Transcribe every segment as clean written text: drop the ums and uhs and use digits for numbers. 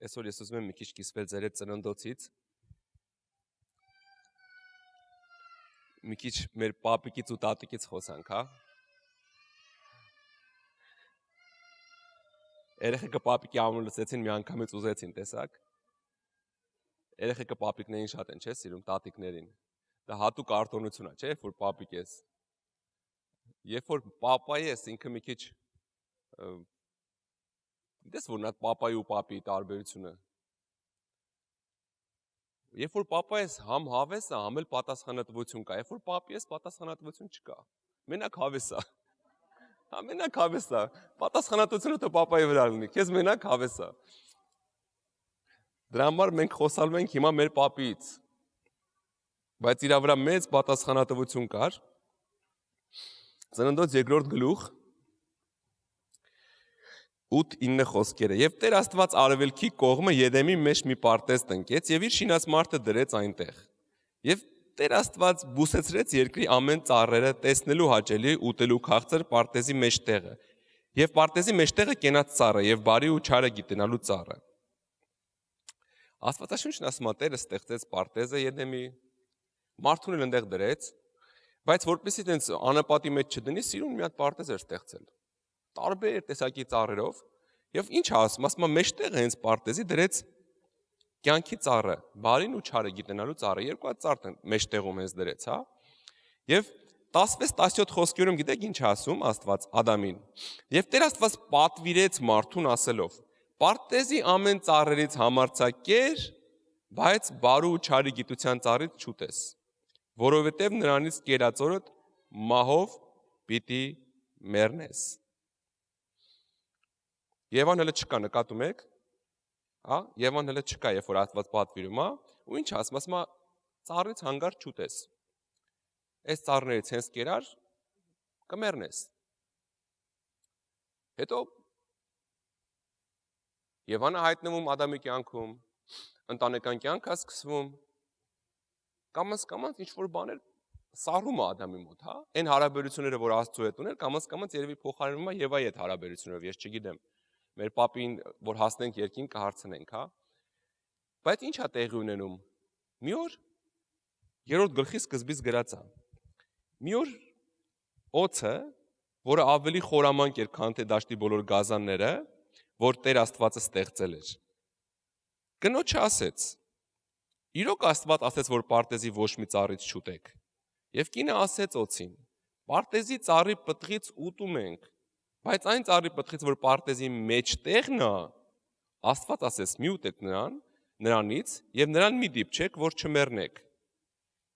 Այսօր ես ուզում եմ մի քիչ կիսվել ձեր հետ ծննդոցից, մի քիչ մեր պապիկից ու տատիկից խոսանք, հա։ Երեխեքը պապիկի անունը լսեցին, մի անգամից ուզեցին, տեսակ։ Երեխեքը պապիկներին շատ են, չէ՞, սիրում տատիկներին։ Դա հատուկ արտոնություն է, չէ՞, որ պապիկ ես։ Երբ որ պապա ես, ինքը մի քիչ գիտես որ նա պապայի ու պապի տարբերությունը։ Երբ որ պապա ես, համ հավես է, համ էլ պատասխանատվություն կա։ Երբ որ պապի ես, պատասխանատվություն չկա։ Մենակ հավես է։ Հա մենակ հավես է։ Պատասխանատվությունը թե պապայի վրա լինի, քեզ մենակ հավես է։ Դրա համար մենք խոսալու ենք հիմա մեր պապից։ Բայց իր վրա մեծ պատասխանատվություն կար։ Ծննդոց 2-րդ գլուխ 8-9 խոսքերը։ Եվ Տեր Աստված արևելքի կողմը Եդեմի մեջ մի պարտեզ տնկեց եւ իր շինած մարդը դրեց այնտեղ։ Եվ Տեր Աստված բուսեցրեց երկրի ամեն ծառերը տեսնելու հաճելի, ուտելու քաղցր պարտեզի մեջտեղը։ Եվ պարտեզի մեջտեղը կենաց ծառը եւ բարի ու չարը գիտենալու ծառը։ Աստվածաշունչն ասում է Տերը ստեղծեց պարտեզը Եդեմի, մարդուն էլ այնտեղ դրեց, բայց որպեսզի տենց անապատի մեջ չդնի, սիրուն մի հատ պարտեզ էր ստեղծել։ Տարբեր տեսակի ծառերով եւ ինչ ասում, ասում է մեջտեղը հենց պարտեզի դրեց կյանքի ծառը, բարին ու չարը գիտենալու ծառը, երկու հատ ծառ մեջտեղում հենց դրեց, հա։ Եվ 16-17 խոսքերում գիտեք ինչ ասում Աստված Ադամին։ Եվ Տեր Աստված պատվիրեց մարդուն ասելով. Պարտեզի ամեն ծառերից համարձակեր, բայց բարու ու չարի գիտության ծառից չուտես, որովհետև նրանից կերածորդ մահով պիտի մեռնես։ Եվան հələ չկա, նկատում եք, հա, Եվան հələ չկա, երբ որ Աստված պատվիրում է, ու ինչ ասում է, ծառից հանգար չուտես։ Այս ծառներից հենց կերար, կմեռնես։ Հետո Եվանը հայտնվում Ադամի կյանքում, ընտանեկան կյանք է սկսվում, կամաց ինչ-որ բաներ սառում է Ադամի մոտ, հա, այն հարաբերությունները, որ Աստծու հետ ուներ, կամաց երևի փոխարինվում է Եվայի հետ հարաբերություններով, ես չգիտեմ, մեր պապին, որ հասնենք երկին կհարցնենք, հա, բայց ինչ է տեղի ունենում, մի օր, 3-րդ գլխի սկզբից գրած է, մի օր օձը, որը ավելի խորամանկ էր, քան թե դաշտի բոլոր գազանները, որ Տեր Աստվածը ստեղծել էր, կնոջը ասեց, իրոք Աստված ասեց, որ պարտեզի ոչ մի ծառից չուտեք, եւ կինը ասեց օձին, պարտեզի ծառի պտղից ուտում ենք, բայց այն ծառի պտղից, որ պարտեզի մեջտեղն է, Աստված ասեց, մի ուտեք նրանից եւ նրան մի դիպչեք, որ չմեռնեք։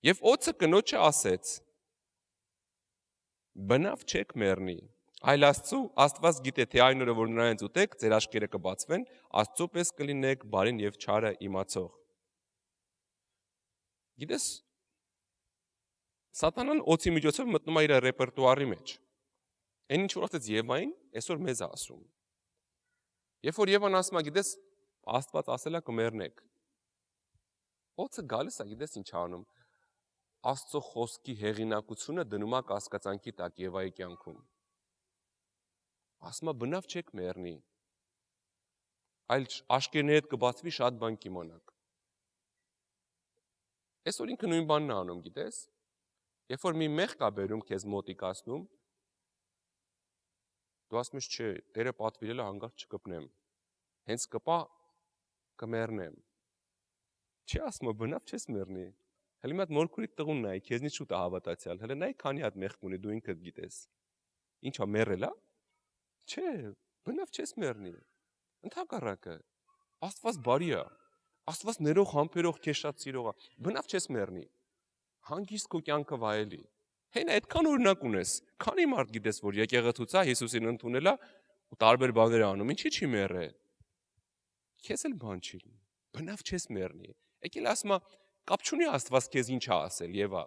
Եվ օձը կնոջը ասեց, բնավ չեք մեռնի, այլ Աստված գիտե, թե այն օրը, որ նրանից ուտեք, ձեր աչքերը կբացվեն, Աստծո պես կլինեք բարին եւ չարը իմացող։ Գիտես, Սատանան օձի միջոցով մտնում է իր ռեպերտուարի մեջ։ Այն ինչ որ ասեց Եվային, այսօր մեզ է ասում։ Երբ որ Եվան ասում է, գիտես, Աստված ասել է կմեռնեք։ Օձը գալիս է, գիտես ինչ անում։ Աստծո խոսքի հեղինակությունը դնում է կասկածանքի տակ Եվայի կյանքում։ Ասում է բնավ չեք մեռնի, այլ աշկերների հետ կբացվի շատ բան կիմանաք։ Այսօր ինքը նույն բանն է անում, գիտես։ Երբ որ մի մեղք է բերում քեզ մոտիկացնում, դու ասում ես չէ, Տերը պատվիրել է հանգարց չկպնեմ, հենց կպա կմեռնեմ։ Չի ասում բնավ չես մեռնի։ Հələ մի հատ մորքուրի տղուն նայ, քեզնից շուտ է հավատացյալ, հələ նայ քանի հատ մեղք ունի, դու ինքդ գիտես։ Ինչա մեռել է։ Չէ, բնավ չես մեռնի։ Ընդհակառակը, Աստված բարի է, Աստված ներող համբերող քեզ շատ սիրող է, բնավ չես մեռնի։ Հանգիստ քո կյանքը վայելի։ Հեն այդքան օրինակ ունես, քանի մարդ գիտես, որ եկեղեցուց է, Հիսուսին ընդունել է ու տարբեր բաներ անում, ինչի՞ չի մեռել։ Քեզ էլ բան չի լինի, բնավ չես մեռնի։ Եկել ասում է, կապ չունի Աստված քեզ ինչ է ասել, Եվա։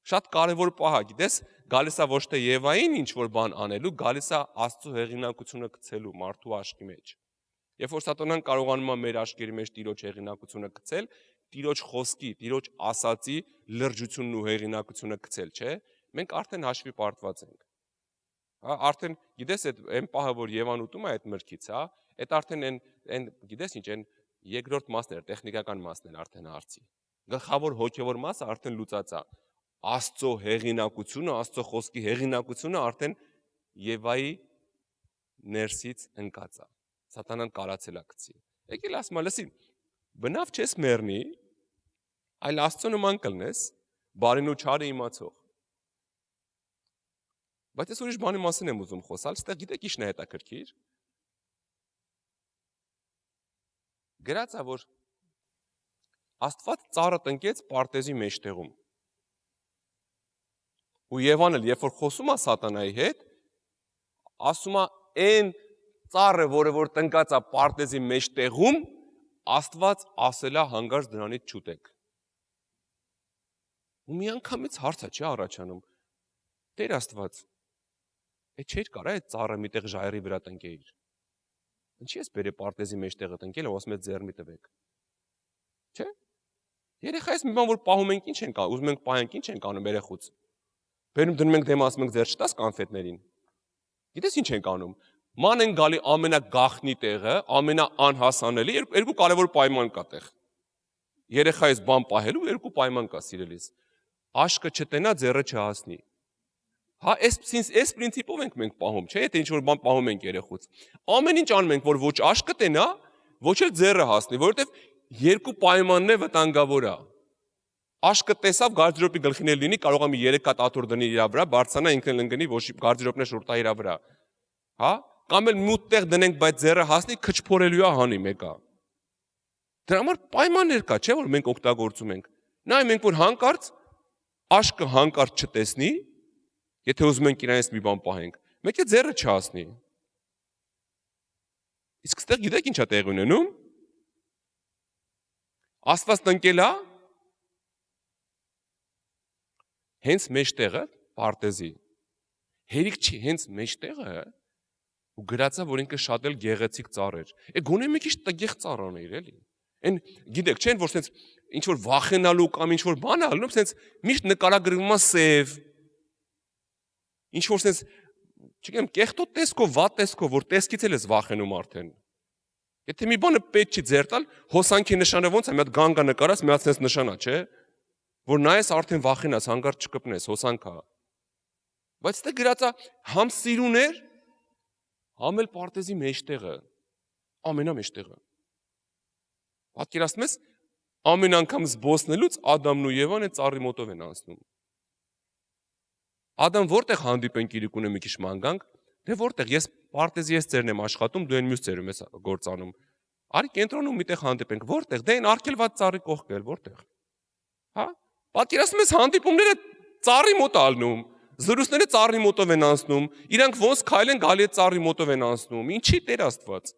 Շատ կարևոր պահ է, գիտես, գալիս է ոչ թե Եվային ինչ որ բան անելու, գալիս է Աստծո հեղինակությունը գցելու մարդու աչքի մեջ։ Երբ որ Սատանան կարողանում է մեր աչքերի մեջ Տիրոջ հեղինակությունը գցել, Տիրոջ խոսքի, Տիրոջ ասածի լրջությունն ու հեղինակությունը գցել, չէ՞, մենք արդեն հաշվի պարտված ենք։ Արդեն գիտես այն պահը, որ Եվան ուտում է այդ մրգից, այդ արդեն այն գիտես ինչ, այն երկրորդ մասն էր, տեխնիկական մասն էր արդեն հարցի։ Գլխավոր հոգևոր մասը արդեն լուծած է։ Աստծո հեղինակությունը, Աստծո խոսքի հեղինակությունը արդեն Եվայի ներսից ընկած է։ Սատանան կարացել է գցի։ Եկել ասում է, լսի, բնավ չես մեռնի, այլ Աստծո նման կլնես, բարին ու չարը իմացող։ Բայց ես ուրիշ բանի մասին եմ ուզում խոսալ, ստեղ գիտեք ինչն է հետաքրքիր։ Գրած է, որ Աստված ծառը տնկեց պարտեզի մեջտեղում։ Ու Եվան էլ, երբ որ խոսում է սատանայի հետ, ասում է այն ծառը, որ տնկած է պարտեզի մեջտեղում, Աստված ասել է հանգարց դրանից չուտեք։ Ու մի անգամից հարց է չի առաջանում։ Տեր Աստված, այդ չէր կարա այդ ծառը միտեղ ժայռի վրա տնկեիր։ Ինչի՞ ես բերե պարտեզի մեջտեղը տնկել, ու ասում է ձեռնի տվեք։ Չէ՞։ Երեխայից մի բան որ պահում ենք, ինչ ենք անում, ուզում ենք պահենք, ինչ ենք անում երեխուց։ Բերում դնում ենք դեմ ասում ենք ձեռ չտաս կոնֆետներին։ Գիտես ինչ ենք անում։ Ման են գալի ամենագախնի տեղը, ամենաանհասանելի, երկու կարևոր պայման կա տեղ։ Երեխայից բան պահելու երկու պայման կա սիրելիս։ Աշկը չտենա, ձեռը չհասնի։ Հա, այս պրինցիպով ենք մենք պահում, չէ՞, եթե ինչ-որ բան պահում ենք երեխուց։ Ամեն ինչ անում ենք, որ ոչ աշկը տենա, ոչ էլ ձեռը հասնի, որովհետև երկու պայմանն է վտանգավոր է։ Աշկը տեսավ գարդերոպի գլխին էլ լինի, կարող է մի 3 հատ աթոռ դնի իր վրա, բարձրանա ինքն ընկնի, ոչ գարդերոպն է շուրտա իր վրա։ Հա, կամ էլ մի տեղ դնենք, բայց ձեռը հասնի, քչփորելու է հանի մեկը։ Դրա համար պայմաններ կա, չէ՞ որ մենք օգտագործում ենք։ Նայ մենք որ հանկարծ աշկը հանկարծ չտեսնի, եթե ուզում ենք իրանից մի բան պահենք, մեկը ձեռը չհասնի։ Իսկ ստեղ գիտեք ինչ է տեղի ունենում։ Աստված տնկել է հենց մեջտեղը պարտեզի։ Հերիք չի հենց մեջտեղը ու գրածա, որ ինքը շատ էլ գեղեցիկ ծառ էր։ Գոնե մի քիչ տգեղ ծառաներ էլի։ Այն գիտեք, չէ՞ որ sense ինչ որ վախենալու կամ ինչ որ բան ալնում, sense միշտ նկարագրվում է սև։ Ինչ որ sense, չգիտեմ, կեղտոտ տեսքով, վատ տեսքով, որ տեսքից էլ ես վախենում արդեն։ Եթե մի բանը պետք չի ձեր տալ, հոսանքի նշանը ոնց է, մի հատ գանգա նկարած, մի հատ sense նշանա, չէ՞։ Որ նայես արդեն վախենաս, հանկարծ չկպնես, հոսանքա։ Բայց դե գրածա համ սիրուներ, համ էլ պարտեզի մեջտեղը, ամենամեջտեղը։ Պատկերացնես, ամեն անգամ զբոսնելուց Ադամն ու Եվան այդ ծառի մոտով են անցնում։ Ադամ որտեղ հանդիպենք իրիկունը մի քիչ ման գանք, դե որտեղ ես պարտեզի ես ծերն եմ աշխատում, դու այն մյուս ծերում ես գործանում։ Արի կենտրոնում միտեղ հանդիպենք, որտեղ, դե այն արգելված ծառի կողքել, որտեղ։ Հա? Պատկերացնում ես հանդիպումները ծառի մոտ ալնում, զրույցները ծառի մոտով են անցնում, իրանք ոնց քայլեն գալի է ծառի մոտով են անցնում, ինչի Տեր Աստված։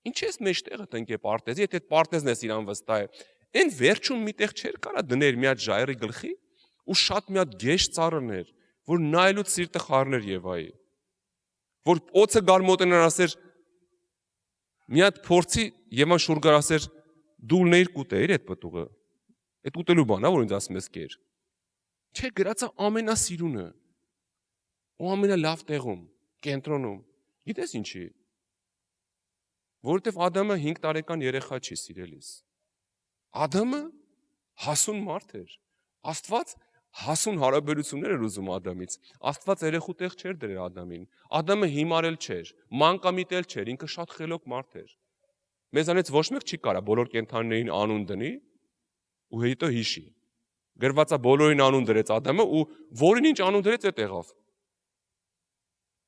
Ինչի՞ ես մեջտեղը տնկե պարտեզի, եթե այդ պարտեզն ես իրան վստահ է։ Այն վերջում միտեղ չէր կարա դներ մի հատ ժայռի գլխի ու շատ մի հատ գեշ ծառներ, որ նայելուց սիրտը խառներ Եվայի։ Որ օծը գար մոտենար ասեր մի հատ փորձի Եվան շուռ գար ասեր դու ներ կուտեիր այդ պտուղը։ Այդ ուտելու բան է, որ ինձ ասում ես կեր։ Չէ, գրածա ամենասիրունը։ Ու ամենալավ տեղում, կենտրոնում։ Գիտես ինչի։ Որովհետև Ադամը 5 տարեկան երեխա չի սիրելիս։ Ադամը հասուն մարդ էր։ Աստված հասուն հարաբերություններ էր ուզում Ադամից։ Աստված երեխու տեղ չէր դրել Ադամին։ Ադամը հիմարել չէր, մանկամիտել չէր, ինքը շատ խելոք մարդ էր։ Մեզանից ոչ մեկ չի կարա բոլոր կենդանիներին անուն դնի ու հետո հիշի։ Գրվածա բոլորին անուն դրեց Ադամը ու որին ինչ անուն դրեց այդ եղավ։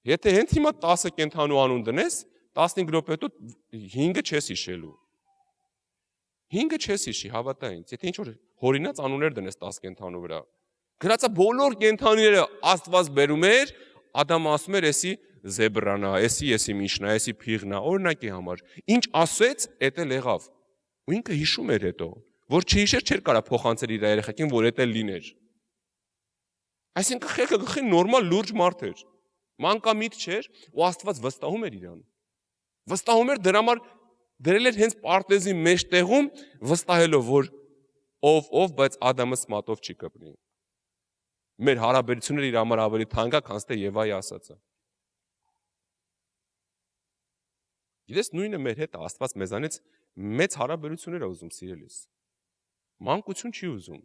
Եթե հենց հիմա 10 կենդանու անուն դնես, 15 րոպե հետո 5-ը չես հիշելու։ 5-ը չես հիշի, հավատա ինձ, եթե ինչ որ հորինած անուններ դնես 10 կենդանու վրա։ Գրածա բոլոր կենդանիները Աստված բերում էր, Ադամը ասում էր, էսի զեբրանա, էսի միշնա, էսի փիղնա, օրինակի համար։ Ինչ ասեց, էդ էլ եղավ։ Ու ինքը հիշում էր հետո, որ չհիշեր չէր կարա փոխանցել իր երեխեքին, որ էդ էլ լիներ։ Այսինքն խելքը գլխի նորմալ լուրջ մարդ էր։ Մանկամիտ չէր ու Աստված վստահում էր իրան։ Վստահում էր դրա համար դրել էր հենց պարտեզի մեջտեղում վստահելով, որ ով, բայց Ադամը սմատով չի կպնի։ Մեր հարաբերությունները իր համար ավելի թանկ է, քան թե Եվայի ասածը։ Գիտես, նույնը մեր հետ Աստված մեզանից մեծ հարաբերություններ է ուզում սիրելիս։ Մանկություն չի ուզում։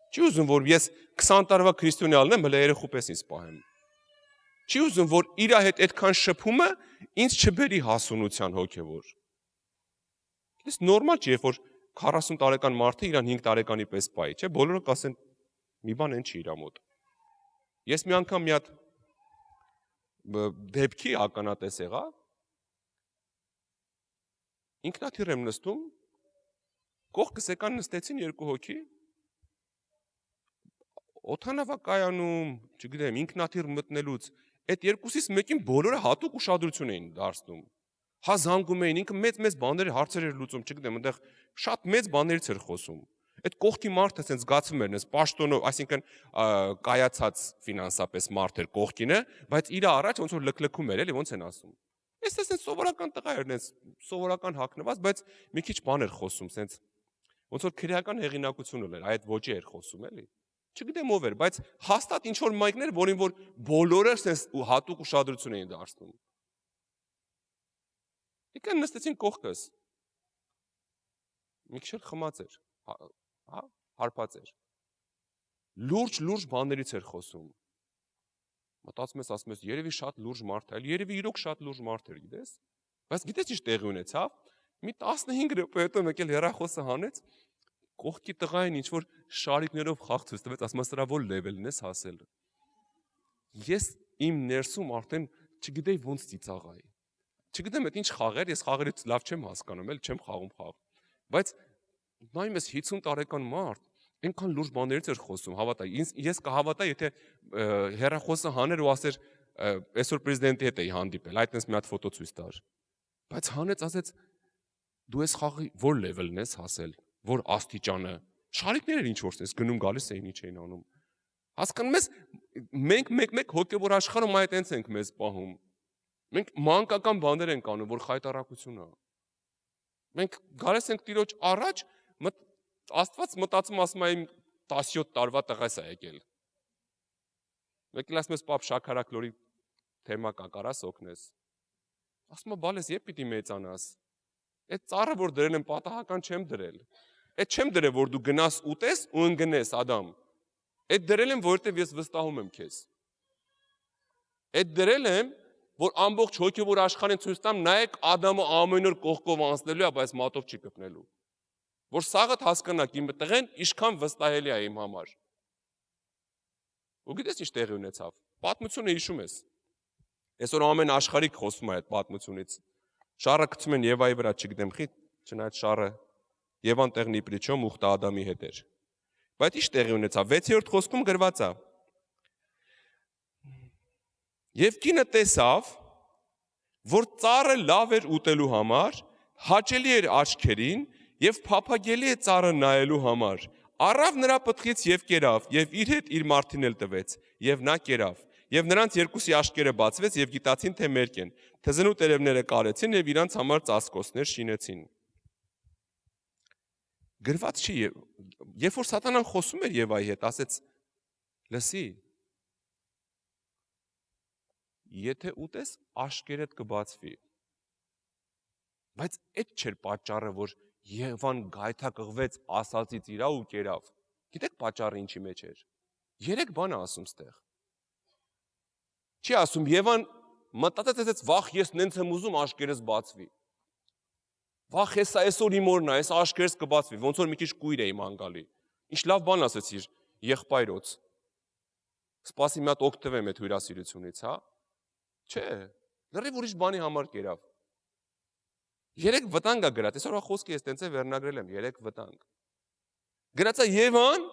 Չի ուզում, որ ես 20 տարվա քրիստոնյա լինեմ, հələ երեխու պես ինձ պահեմ։ Չի ուզում, որ իր հետ այդքան շփումը ինձ չբերի հասունության հոգևոր։ Գիտես, նորմալ չի, երբ որ 40 տարեկան մարդը իրան 5 տարեկանի պես պահի, չէ՞, բոլորը կասեն մի բան են չի իր մոտ։ Ես մի անգամ մի հատ դեպքի ականատես եղա։ Ինքնաթիռ եմ նստում, կողքս եկան նստեցին երկու հոգի, օդանավակայանում, չգիտեմ, ինքնաթիռ մտնելուց, այդ երկուսից մեկին բոլորը հատուկ ուշադրություն էին դարձնում։ Հա զանգում էին, ինքը մեծ բաներ հարցեր էր լուծում, չգիտեմ, այնտեղ շատ մեծ բաներից էր խոսում։ Այդ կողքի մարդը ասենց զգացում էր, այնպես պաշտոնով, այսինքն կայացած ֆինանսապես մարդ էր կողքինը, բայց իր առաջ ոնց որ լքլքում էր, էլի ոնց են ասում։ Ես ասենց սովորական տղա էր, այնպես սովորական հագնված, բայց մի քիչ բան էր խոսում, ասենց ոնց որ քրեական հեղինակություն ուներ, այդ ոճի էր խոսում, էլի։ Չգիտեմ ով էր, բայց հաստատ ինչ որ մայքներ, որին որ բոլորը ասենց հատուկ ուշադրություն էին դարձնում։ Եկան նստեցին կողքս։ Մի քիչ խմած էր, հա, հարբած էր։ Լուրջ բաներից էր խոսում։ Մտածում ես, ասում ես, երևի շատ լուրջ մարդ է, երևի իրոք շատ լուրջ մարդ էր, գիտես։ Բայց գիտես ինչ տեղի ունեցավ։ Մի 15 րոպե հետո եկել հեռախոսը հանեց, կողքի տղային ինչ որ շարիկներով խաղ ցույց տվեց, ասում ես, սրա որ լեվելն ես հասել։ Ես իմ ներսում արդեն չգիտեի ոնց ծիծաղայի։ Չգիտեմ այդ ինչ խաղեր, ես խաղերից լավ չեմ հասկանում, էլ չեմ խաղում խաղ։ Բայց նայում ես 50 տարեկան մարդ, այնքան լուրջ բաներից էր խոսում, հավատա, ես կհավատայի, եթե հեռախոսը հաներ ու ասեր, այսօր պրեզիդենտի հետ էի հանդիպել, այդպես մի հատ ֆոտո ցույց տար։ Բայց հանեց, ասեց, դու ես խաղի որ լեվելն ես հասել, որ աստիճանը, շարիկներ էր ինչ որ ես գնում գալիս էին ինչ էին անում։ Հասկանում ես, մենք մեկ հոգևոր աշխարհում այդ այնց ենք մեզ պահում։ Մենք մանկական բաներ ենք անում, որ խայտարակություն է։ Մենք գալիս ենք Տիրոջ առաջ, Աստված մտածում ասում է իմ 17 տարվա տղաս է եկել։ Մեկն ասում ես պապ շաքարակլորի թեմա կա, կարաս օգնես։ Ասում է բալես երբ պիտի մեծանաս։ Այդ ծառը որ դրել եմ պատահական չեմ դրել։ Այդ չեմ դրել որ դու գնաս ուտես ու ընկնես Ադամ։ Այդ դրել եմ որովհետև ես վստահում եմ քեզ։ Այդ դրել եմ որ ամբողջ հոգևոր աշխարհին ցույց տամ, նայեք Ադամը ամեն օր կողքով անցնելու է, բայց մատով չի կպնելու։ Որ սաղդ հասկանաք իմ տղեն ինչքան վստահելի է իմ համար։ Ու գիտես ինչ տեղի ունեցավ։ Պատմությունը հիշում ես։ Այսօր ամեն աշխարհիկ խոսում է այդ պատմությունից։ Շառը գցում են Եվայի վրա, չգիտեմ խի, չնայած շառը Եվան տեղն ի պրիչոմ ուխտը Ադամի հետ էր։ Բայց ինչ տեղի ունեցավ։ 6-րդ խոսքում գրված է։ Եվ կինը տեսավ, որ ծառը լավ էր ուտելու համար, հաճելի էր աչքերին եւ փափագելի է ծառը նայելու համար։ Առավ նրա պտղից եւ կերավ, եւ իր հետ իր մարդին էլ տվեց, եւ նա կերավ։ Եվ նրանց երկուսի աշկերը բացվեց եւ գիտացին, թե մերկ են։ Թզնու տերևները կարեցին եւ իրանց համար ծածկոցներ շինեցին։ Գրված չի, երբ որ սատանան խոսում էր Եվայի հետ, ասեց. լսի, եթե ուտես, աշկերդ կբացվի։ Բայց այդ չէր պատճառը, որ Եվան գայթակղվեց, ասացից իրա ու կերավ։ Գիտեք պատճառը ինչի մեջ էր։ 3 բան է ասում ստեղ։ Չի ասում Եվան մտածեց, վախ ես նենց եմ ուզում աշկերս բացվի։ Վախ ես այսօր իմ օրն է, այս աշկերս կբացվի, ոնց որ մի քիչ կույր էի մանգալի։ Ինչ լավ բան ասեցիր եղբայրոց։ Սպասի մի հատ օգտվեմ այդ հյուրասիրությունից, հա։ Չէ, լրիվ ուրիշ բանի համար կերավ։ 3 վտանգ է գրած, այսօր խոսքը ես տենց է վերնագրել եմ, 3 վտանգ։ Գրած է Եվան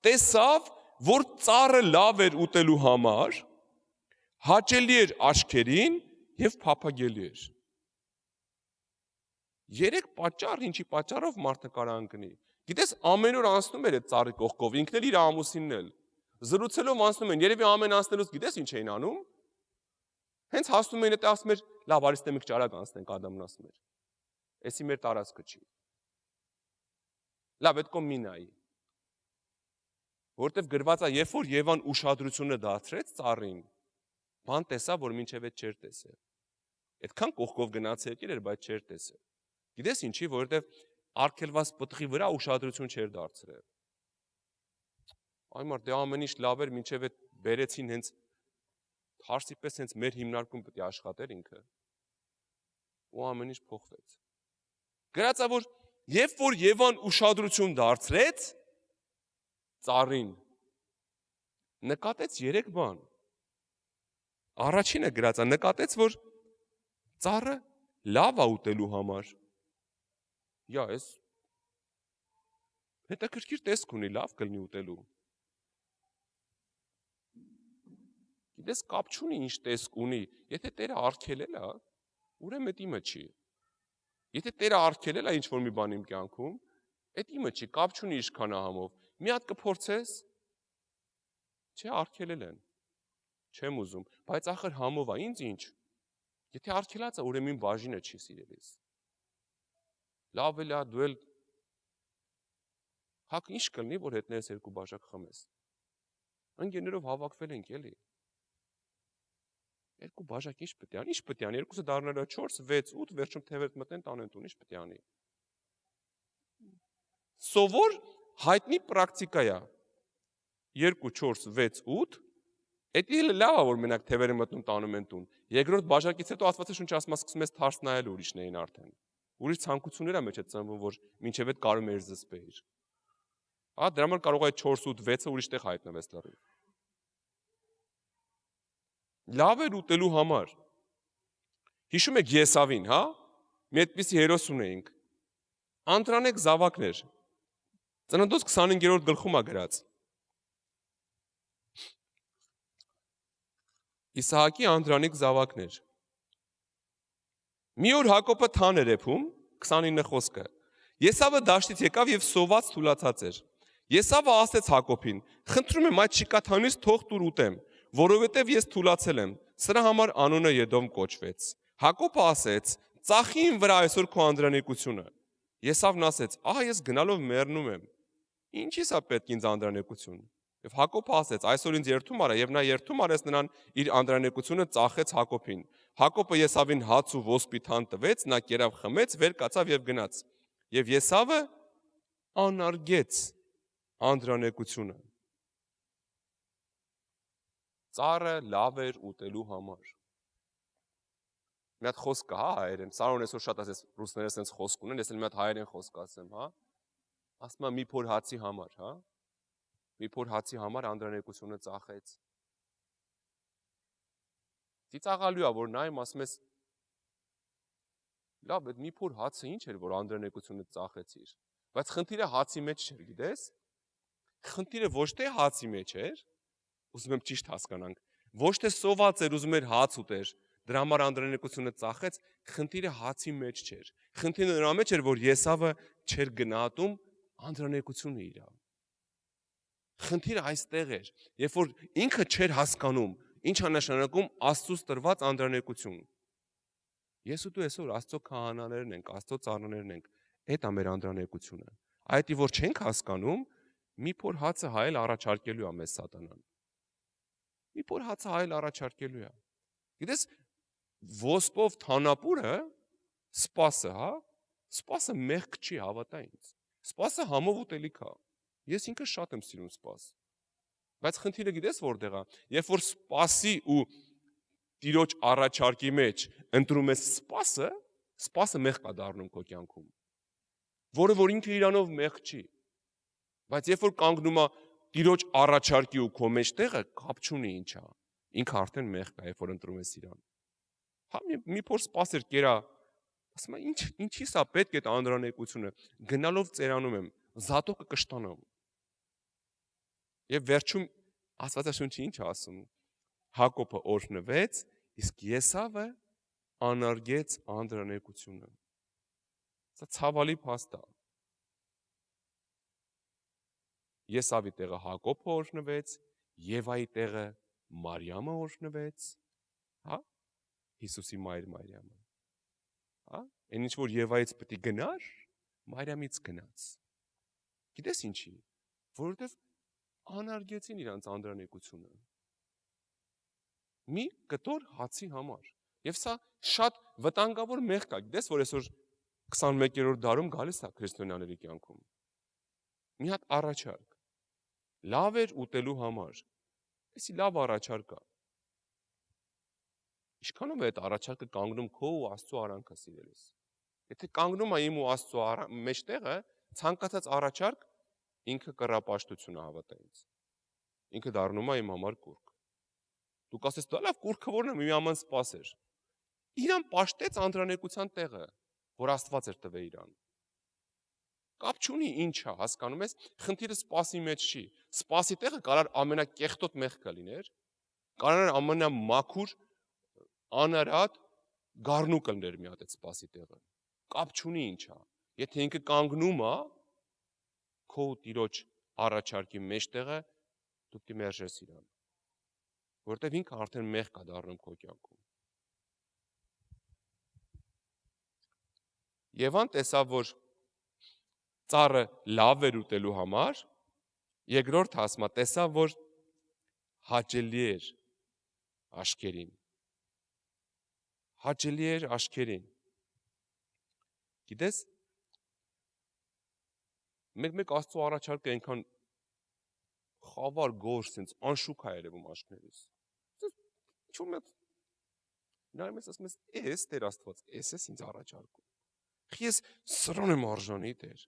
տեսավ, որ ծառը լավ էր ուտելու համար, հաճելի էր աչքերին եւ փափագելի էր։ 3 պատճառ, ինչի պատճառով մարդը կարող ընկնի։ Գիտես, ամեն օր անցնում էր այդ ծառի կողքով, ինքն էլ իր ամուսինն էլ։ Զրուցելով անցնում են, երևի ամեն անցնելուց գիտես ինչ էին անում։ Հենց հասնում էին, դա ասում էր, լավ, արի ստե մի քիչ արագ անցնենք, Ադամն ասում էր։ Էսի մեր տարածքը չի։ Լավ, այդ կողմ մի նայի։ Որտեվ գրված է, երբ որ Եվան ուշադրությունը դարձրեց ծառին, բան տեսա, որ մինչև այդ չէր տեսել։ Այդքան կողքով գնաց եկել էր, բայց չէր տեսել։ Գիտես ինչի, որովհետև արգելված պտղի վրա ուշադրություն չէր դարձրել։ Այ մարդ դե ամեն ինչ լավ էր, մինչև այդ բերեցին հենց թարսի պես հենց մեր հիմնարկում պետք է աշխատեր ինքը։ Ու ամեն ինչ փոխվեց։ Գրած է, որ երբ որ Եվան ուշադրություն դարձրեց ծառին, նկատեց 3 բան։ Առաջինը գրած է, նկատեց, որ ծառը լավ է ուտելու համար։ Յա, էս հետաքրքիր տեսք ունի, լավ կլինի ուտելու։ Գիտես կապ չունի ինչ տեսք ունի, եթե Տերը արգելել է, ուրեմն այդ իմը չի։ Եթե Տերը արգելել է ինչ-որ մի բան իմ կյանքում, այդ իմը չի, կապ չունի ինչքան է համով։ Մի հատ կփորձես, չէ արգելել են։ Չեմ ուզում, բայց ախր համով է, ինձ ինչ։ Եթե արգելած է, ուրեմն իմ բաժինը չի սիրելիս։ Լավ էլ է դու էլ հակ ինչ կլինի, որ հետներս 2 բաժակ խմես։ Ընկերներով հավաքվել ենք էլի։ 2 բաժակ ինչ պետք է անի, ինչ պետք է անի, 2-ը դառնալու 4, 6, 8, վերջում թևերդ մտնեն տանեն տուն, ինչ պետք է անի։ Սովոր հայտնի պրակտիկա է։ 2, 4, 6, 8, էդի էլ լավ է, որ մենակ թևերը մտնում տանում են տուն։ Երկրորդ բաժակից հետո Աստվածի շունչը ասում է սկսում ես թարս նայել ուրիշներին արդեն։ Ուրիշ ցանկություններ է մեջ է ծնվում, որ մինչև այդ կարում էր զսպեիր։ Հա, դրա համար կարող է 4, 8, 6-ը ուրիշ տեղ հայտնվես լրիվ։ Լավ էր ուտելու համար։ Հիշում եք Եսավին, հա? Մի այդպիսի հերոս ունեինք։ Անդրանիկ զավակներ։ Ծննդոց 25-րդ գլխում է գրած։ Իսահակի Անդրանիկ զավակներ։ Մի օր Հակոբը թան էր եփում, 29 խոսքը։ Եսավը դաշտից եկավ եւ սոված թուլացած էր։ Եսավը ասեց Հակոբին. «Խնդրում եմ այդ շիկաթանից թող տուր ուտեմ, որովհետև ես թուլացել եմ»։ Սրա համար անունը Եդոմ կոչվեց։ Հակոբը ասեց. «Ծախի իմ վրա այսօր քո անդրանեկությունը»։ Եսավն ասեց. «Ահա ես գնալով մեռնում եմ։ Ինչի՞ս է պետք ինձ անդրանեկություն»։ Եվ Հակոբը ասեց. «Այսօր ինձ երթում արա», եւ նա երթում արեց նրան իր անդրանեկությունը ծախեց Հակոբին։ Հակոբը Եսավին հաց ու ոսպի թան տվեց, նա կերավ խմեց, վեր կացավ եւ գնաց։ Եվ Եսավը անարգեց անդրանեկությունը։ Ծառը լավ էր ուտելու համար։ Մի հատ խոսք կա, հա, հայերեն, Սարոն այսօր շատ ասես ռուսները sense խոսք ունեն, ես էլ մի հատ հայերեն խոսք ասեմ, հա։ Ասում եմ մի փոր հացի համար, հա։ Մի փոր հացի համար անդրանեկությունը ծախեց։ Ծիծաղալու է, որ նայում ասում ես լավ, այդ մի փոր հացը ինչ էր, որ անդրանեկությունը ծախեցիր։ Բայց խնդիրը հացի մեջ չէր, գիտես։ Խնդիրը ոչ թե հացի մեջ էր, ուզում եմ ճիշտ հասկանանք, ոչ թե սոված էր, ուզում էր հաց ուտեր, դրա համար անդրանեկությունը ծախեց, խնդիրը հացի մեջ չէր։ Խնդիրը նրա մեջ էր, որ Եսավը չէր գնահատում անդրանեկությունը իր։ Խնդիրը այստեղ էր, երբ որ ինքը չէր հասկանում, ինչ է նշանակում Աստծուց տրված անդրանեկություն։ Ես ու դու այսօր Աստծո քահանաներն ենք, Աստծո ծառաներն ենք, այդ է մեր անդրանեկությունը։ Այդի որ չենք հասկանում, մի փոր հացը հայել առաջարկելու է մեզ սատանան։ Մի փոր հացը հայել առաջարկելու է։ Գիտես, ոսպով թանապուրը սպասը, հա, սպասը մեղք չի, հավատա ինձ։ Սպասը համով ուտելիք է։ Ես ինքը շատ եմ սիրում սպաս։ Բայց խնդիրը գիտես որտեղ է, երբ որ սպասի ու Տիրոջ առաջարկի մեջ ընտրում ես սպասը, սպասը մեղք է դառնում քո կյանքում։ Որը որ ինքը իրանով մեղք չի։ Բայց երբ որ կանգնում է Տիրոջ առաջարկի ու քո մեջտեղը, կապ չունի ինչ է։ Ինքը արդեն մեղք է, երբ որ ընտրում ես իրան։ Հա մի փոր սպասեր կերա, ասում եմ ինչի՞ս է պետք այդ անդրանեկությունը, գնալով ծերանում եմ, զատոկը կշտանամ։ Եվ վերջում Աստվածաշունչը ինչ է ասում։ Հակոբը օրհնվեց, իսկ Եսավը անարգեց անդրանեկությունը։ Սա ցավալի փաստ է։ Եսավի տեղը Հակոբը օրհնվեց, Եվայի տեղը Մարիամը օրհնվեց, հա? Հիսուսի մայր Մարիամը։ Հա? Այն ինչ որ Եվայից պետք է գնար, Մարիամից գնաց։ Գիտես ինչի։ Որովհետև անարգեցին իրանց անդրանեկությունը։ Մի կտոր հացի համար։ Եվ սա շատ վտանգավոր մեղք է, գիտես, որ այսօր 21-րդ դարում գալիս է քրիստոնյաների կյանքում։ Մի հատ առաջարկ։ Լավ էր ուտելու համար։ Էսի լավ առաջարկ է։ Ինչքանով է այդ առաջարկը կանգնում քո ու Աստծո արանքը սիրելիս։ Եթե կանգնում է իմ ու Աստծո մեջտեղը, ցանկացած առաջարկ ինքը կռապաշտություն է հավատա ինձ։ Ինքը դառնում է իմ համար կուրք։ Դու կասես, դա լավ կուրքը որն է, մի աման սպասեր։ Իրան պաշտեց անդրանեկության տեղը, որ Աստված էր տվել իրան։ Կապ չունի ինչա, հասկանում ես, խնդիրը սպասի մեջ չի։ Սպասի տեղը կարող ամենակեղտոտ մեղքը լիներ, կարող ամենամաքուր անարատ գառնուկ լիներ մի հատ այդ սպասի տեղը։ Կապ չունի ինչա։ Եթե ինքը կանգնում է քո Տիրոջ առաջարկի մեջտեղը, դու պիտի մերժես իրան, որտեվ ինքը արդեն մեղք է դառնում քո կյանքում։ Եվան տեսավ, որ ծառը լավ էր ուտելու համար, երկրորդ հասմա տեսավ, որ հաճելի էր աչքերին։ Հաճելի էր աչքերին։ Գիտես, մեկ Աստծո առաջարկը այնքան խավար գորշ, սենց անշուք է երևում աչքներիս։ Ինչ-որ մեկ նայում ես, ասում ես, էս Տեր Աստված, էս ես ինձ առաջարկում։ Ես սրան եմ արժանի Տեր։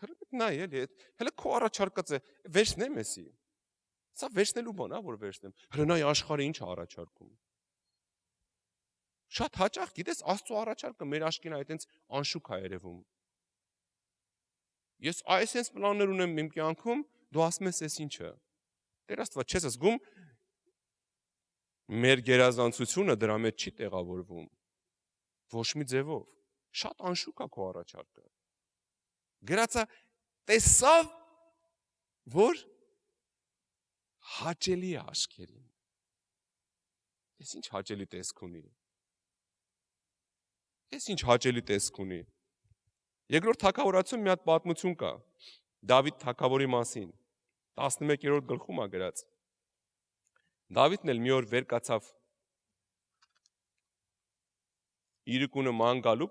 Հələ նայ էլի, հələ քո առաջարկած է, վերցնեմ էսի։ Սա վերցնելու բան է, որ վերցնեմ։ Հələ նայ աշխարհը ինչ է առաջարկում։ Շատ հաճախ, գիտես, Աստծո առաջարկը մեր աչքին այտենց անշուք է երևում։ Ես այսպես պլաններ ունեմ իմ կյանքում, դու ասում ես էս ինչը։ Տեր Աստված, չես զգում մեր գերազանցությունը դրա մեջ չի տեղավորվում։ Ոչ մի ձևով։ Շատ անշուք է քո առաջարկը։ Գրածա տեսավ, որ հաճելի է աչքերին։ Էս ինչ հաճելի տեսք ունի։ Էս ինչ հաճելի տեսք ունի։ Երկրորդ թագավորացում մի հատ պատմություն կա Դավիթ թագավորի մասին։ 11-րդ գլխում է գրած։ Դավիթն էլ մի օր վեր կացավ իրիկունը ման գալու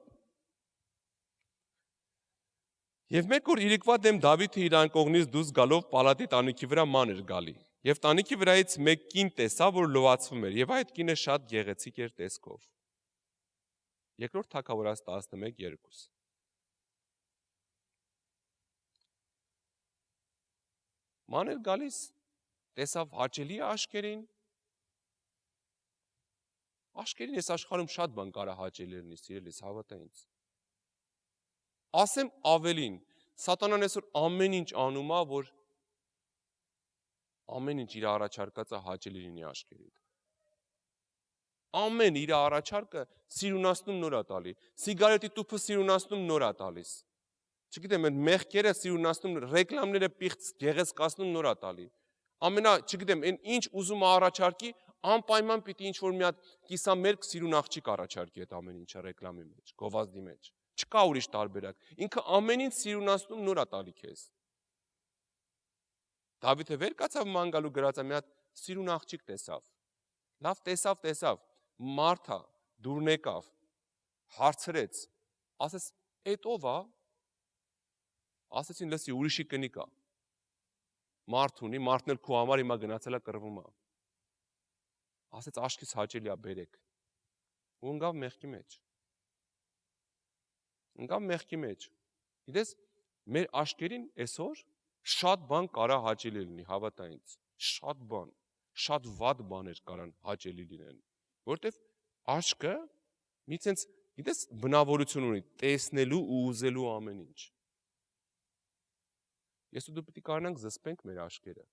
եւ մեկ օր իրիկվա դեմ Դավիթը իր անկողնից դուրս գալով պալատի տանիքի վրա ման էր գալի եւ տանիքի վրայից մեկ կին տեսավ, որ լվացվում էր եւ այդ կինը շատ գեղեցիկ էր տեսքով։ Երկրորդ թագավորաց 11:2 Ման էր գալիս, տեսավ հաճելի աչքերին։ Աչքերին այս աշխարհում շատ բան կարա հաճելի լինի, սիրելիս, հավատա ինձ։ Ասեմ ավելին, սատանան այսօր ամեն ինչ անում է, որ ամեն ինչ իր առաջարկածը հաճելի լինի աչքերիդ։ Ամեն իր առաջարկը սիրունացնում նոր է տալի։ Սիգարետի տուփը սիրունացնում նոր է տալիս։ Չգիտեմ, այդ մեղքերը սիրունացնում, ռեկլամները պիղծ գեղեցկացնում նոր է տալի։ Չգիտեմ, այն ինչ ուզում է առաջարկի, անպայման պիտի ինչ-որ մի հատ կիսամերկ սիրուն աղջիկ առաջարկի այդ ամեն ինչը ռեկլամի մեջ, գովազդի մեջ։ Չկա ուրիշ տարբերակ։ Ինքը ամեն ինչ սիրունացնում նոր է տալի քեզ։ Դավիթը վեր կացավ ման գալու գրածա մի հատ սիրուն աղջիկ տեսավ։ Լավ տեսավ, Մարթա դուրն եկավ, հարցրեց, ասես, «Էդ ով է?» Ասեցին, լսի, ուրիշի կնիկ է։ Մարդ ունի, մարդն էլ քո համար հիմա գնացել է կռվում է։ Ասեց, աչքիս հաճելի է, բերեք։ Ու ընկավ մեղքի մեջ։ Գիտես, մեր աչքերին այսօր շատ բան կարա հաճելի լինի, հավատա ինձ։ Շատ բան, շատ վատ բաներ կարան հաճելի լինեն։ Որտեվ աչքը մի ցենց, գիտես, բնավորություն ունի տեսնելու ու ուզելու ամեն ինչ։ Ես ու դու պիտի կարողանանք զսպենք մեր աչքերը։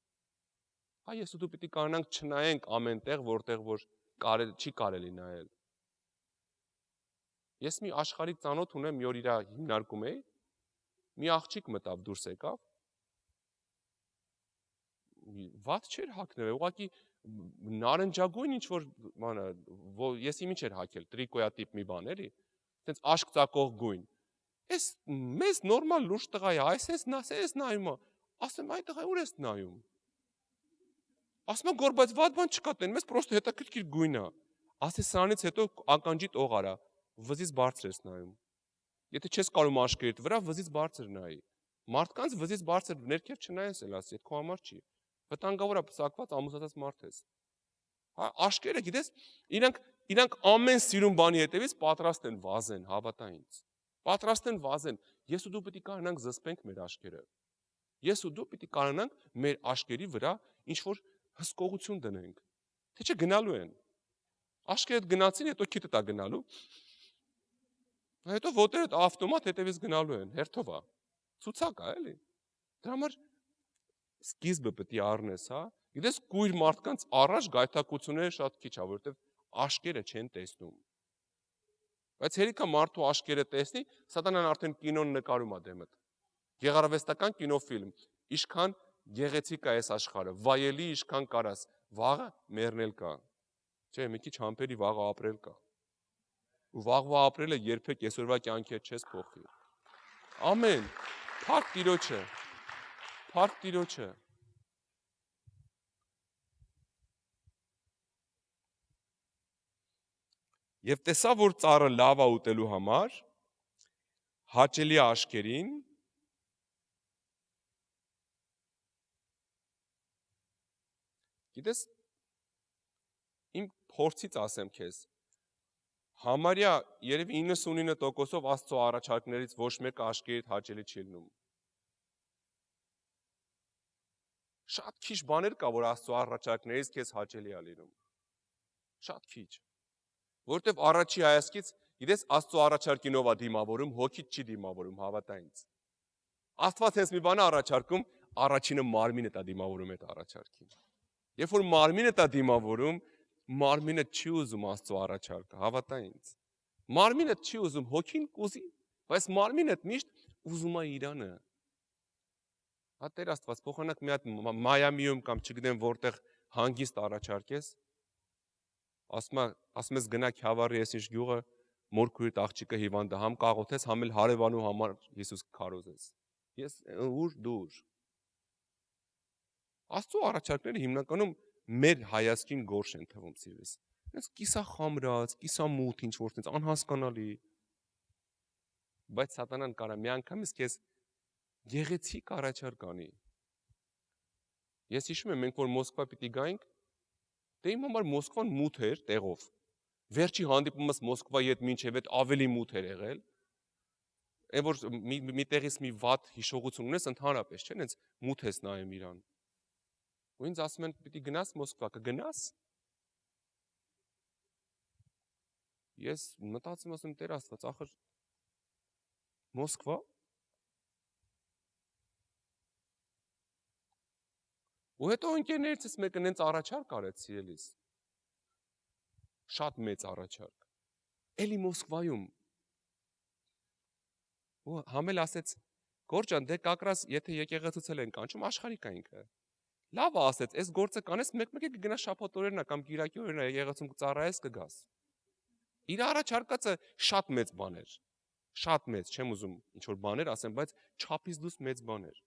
Հա, ես ու դու պիտի կարողանանք չնայենք ամենտեղ, որտեղ որ չի կարելի նայել։ Ես մի աշխարհիկ ծանոթ ունեմ, մի օր իր հիմնարկում էի, մի աղջիկ մտավ դուրս եկավ։ Վատ չէր հագնել, ուղղակի նարնջագույն ինչ որ բանը, ես ինչ էր հագել, տրիկոյա տիպ մի բան էլի, այտենց աշկ ծակող գույն։ Էս մեզ նորմալ լուրջ տղա է, այս նայում է, ասեմ, այդ տղա ուր ես նայում։ Ասում է գոր, բայց վատ բան չկա տեն, մեզ պրոստը հետաքրքիր գույն է։ Ասի սրանից հետո ականջի տող արա, վզից բարձր ես նայում։ Եթե չես կարում աշկերիդ վրա, վզից բարձր նայի։ Մարդկանց վզից բարձր ներքև չնայես էլ ասի, այդ քո համար չի։ Վտանգավոր է պսակված ամուսնացած մարդ ես։ Հա, աշկերը գիտես, իրանք ամեն սիրուն բանի հետևից պատրաստ են վազեն, հավատա ինձ։ Պատրաստ են վազեն։ Ես ու դու պետք է կարողանանք զսպենք մեր աշկերը։ Ես ու դու պետք է կարողանանք մեր աշկերի վրա ինչ որ հսկողություն դնենք։ Թե չէ գնալու են։ Աշկերդ գնացին, հետո քիթը տա գնալու։ Հետո ոտերդ ավտոմատ հետևից գնալու են, հերթով է։ Ցուցակ է, էլի։ Դրա համար սկիզբը պետք է առնես, հա։ Գիտես, կույր մարդկանց առաջ գայթակղությունները շատ քիչ է, որովհետև աշկերը չեն տեսնում։ Բայց հերիքա մարդու աշկերը տեսնի, սատանան արդեն կինոն նկարում է դեմդ։ Գեղարվեստական կինոֆիլմ, ինչքան գեղեցիկ է այս աշխարհը, վայելի ինչքան կարաս, վաղը մեռնել կա։ Չէ, մի քիչ համբերի վաղը ապրել կա։ Ու վաղվա ապրելը երբեք այսօրվա կյանքի հետ չես փոխի։ Ամեն, փառք Տիրոջը։ Փառք Տիրոջը։ Եվ տեսա, որ ծառը լավ է ուտելու համար, հաճելի է աշկերին, գիտես, իմ փորձից ասեմ քեզ, համարյա երևի 99%-ով Աստծո առաջարկներից ոչ մեկը աշկերիդ հաճելի չի լինում։ Շատ քիչ բաներ կա, որ Աստծո առաջարկներից քեզ հաճելի է լինում։ Շատ քիչ։ Որովհետև առաջի հայացքից, գիտես, Աստծո առաջարկինով է դիմավորում, հոգիդ չի դիմավորում, հավատա ինձ։ Աստված հենց մի բան է առաջարկում, առաջինը մարմինը դա դիմավորում այդ առաջարկին։ Երբ որ մարմինը դա դիմավորում, մարմինը չի ուզում Աստծո առաջարկը, հավատա ինձ։ Մարմինը չի ուզում, հոգին կուզի, բայց մարմինը միշտ ուզում է իրանը։ Հա Տեր Աստված, փոխանակ մի հատ Մայամիում կամ չգիտեմ որտեղ հանգիստ առաջարկես, ասում ես գնա Քյավառի ես ինչ գյուղը, մորքուրիդ աղջիկը հիվանդ է, համ կաղոթես, համ էլ հարևանու համար Հիսուս քարոզես։ Ես ուր դուր։ Աստծո առաջարկները հիմնականում մեր հայացքին գորշ են թվում սիրելիս։ Այս կիսա խամրած, կիսա մութ, ինչ որ տենց անհասկանալի։ Բայց սատանան կարա մի անգամից քեզ գեղեցիկ առաջարկ անի։ Ես հիշում եմ, մենք որ Մոսկվա պիտի գայինք, դե իմ համար Մոսկվան մութ էր տեղով։ Վերջի հանդիպումս Մոսկվայի հետ մինչև այդ ավելի մութ էր եղել։ Այն որ մի տեղից մի վատ հիշողություն ունես, ընդհանրապես չէ՞, հենց մութ ես նայում իրան։ Ու ինձ ասում են, պիտի գնաս Մոսկվա, կգնաս։ Ես մտածում ասում Տեր Աստված, ախր Մոսկվա։ Ու հետո ընկերներիցս մեկը նենց առաջարկ արեց սիրելիս։ Շատ մեծ առաջարկ։ Էլի Մոսկվայում։ Ու համել ասեց, Գորջան, դե կակրաս, եթե եկեղեցուցել են կանչում, աշխարհիկ է ինքը։ Լավ է ասեց, այս գործը կանես, մեկ-մեկ կգնաս շաբաթ օրերն կամ կիրակի օրերն եկեղեցում կծառայես կգաս։ Իր առաջարկածը շատ մեծ բան էր։ Շատ մեծ, չեմ ուզում ինչ որ բաներ ասեմ, բայց չափից դուրս մեծ բան էր։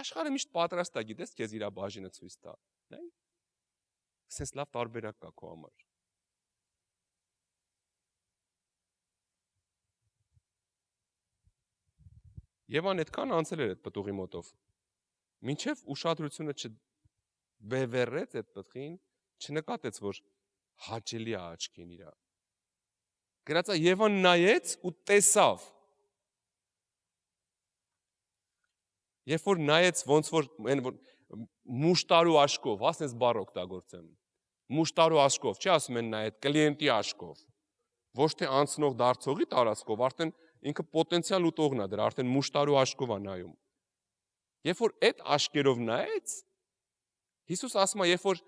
Աշխարհը միշտ պատրաստ է, գիտես, քեզ իր բաժինը ցույց տա։ Նայ։ Սենց լավ տարբերակ կա քո համար։ Եվան այդքան անցել էր այդ պտուղի մոտով։ Մինչև ուշադրությունը չբևեռեց այդ պտղին, չնկատեց, որ հաճելի է աչքին իրա։ Գրածա Եվան նայեց ու տեսավ։ Երբ որ նայեց ոնց որ մուշտարու աշկով, ասես բառ օգտագործեմ։ Մուշտարու աշկով, չի ասում են նայեց կլիենտի աշկով։ Ոչ թե անցնող դարձողի տարածքով, արդեն ինքը պոտենցիալ ուտողն է դրա, արդեն մուշտարու աշկով է նայում։ Երբ որ այդ աշկերով նայեց, Հիսուս ասում է, երբ որ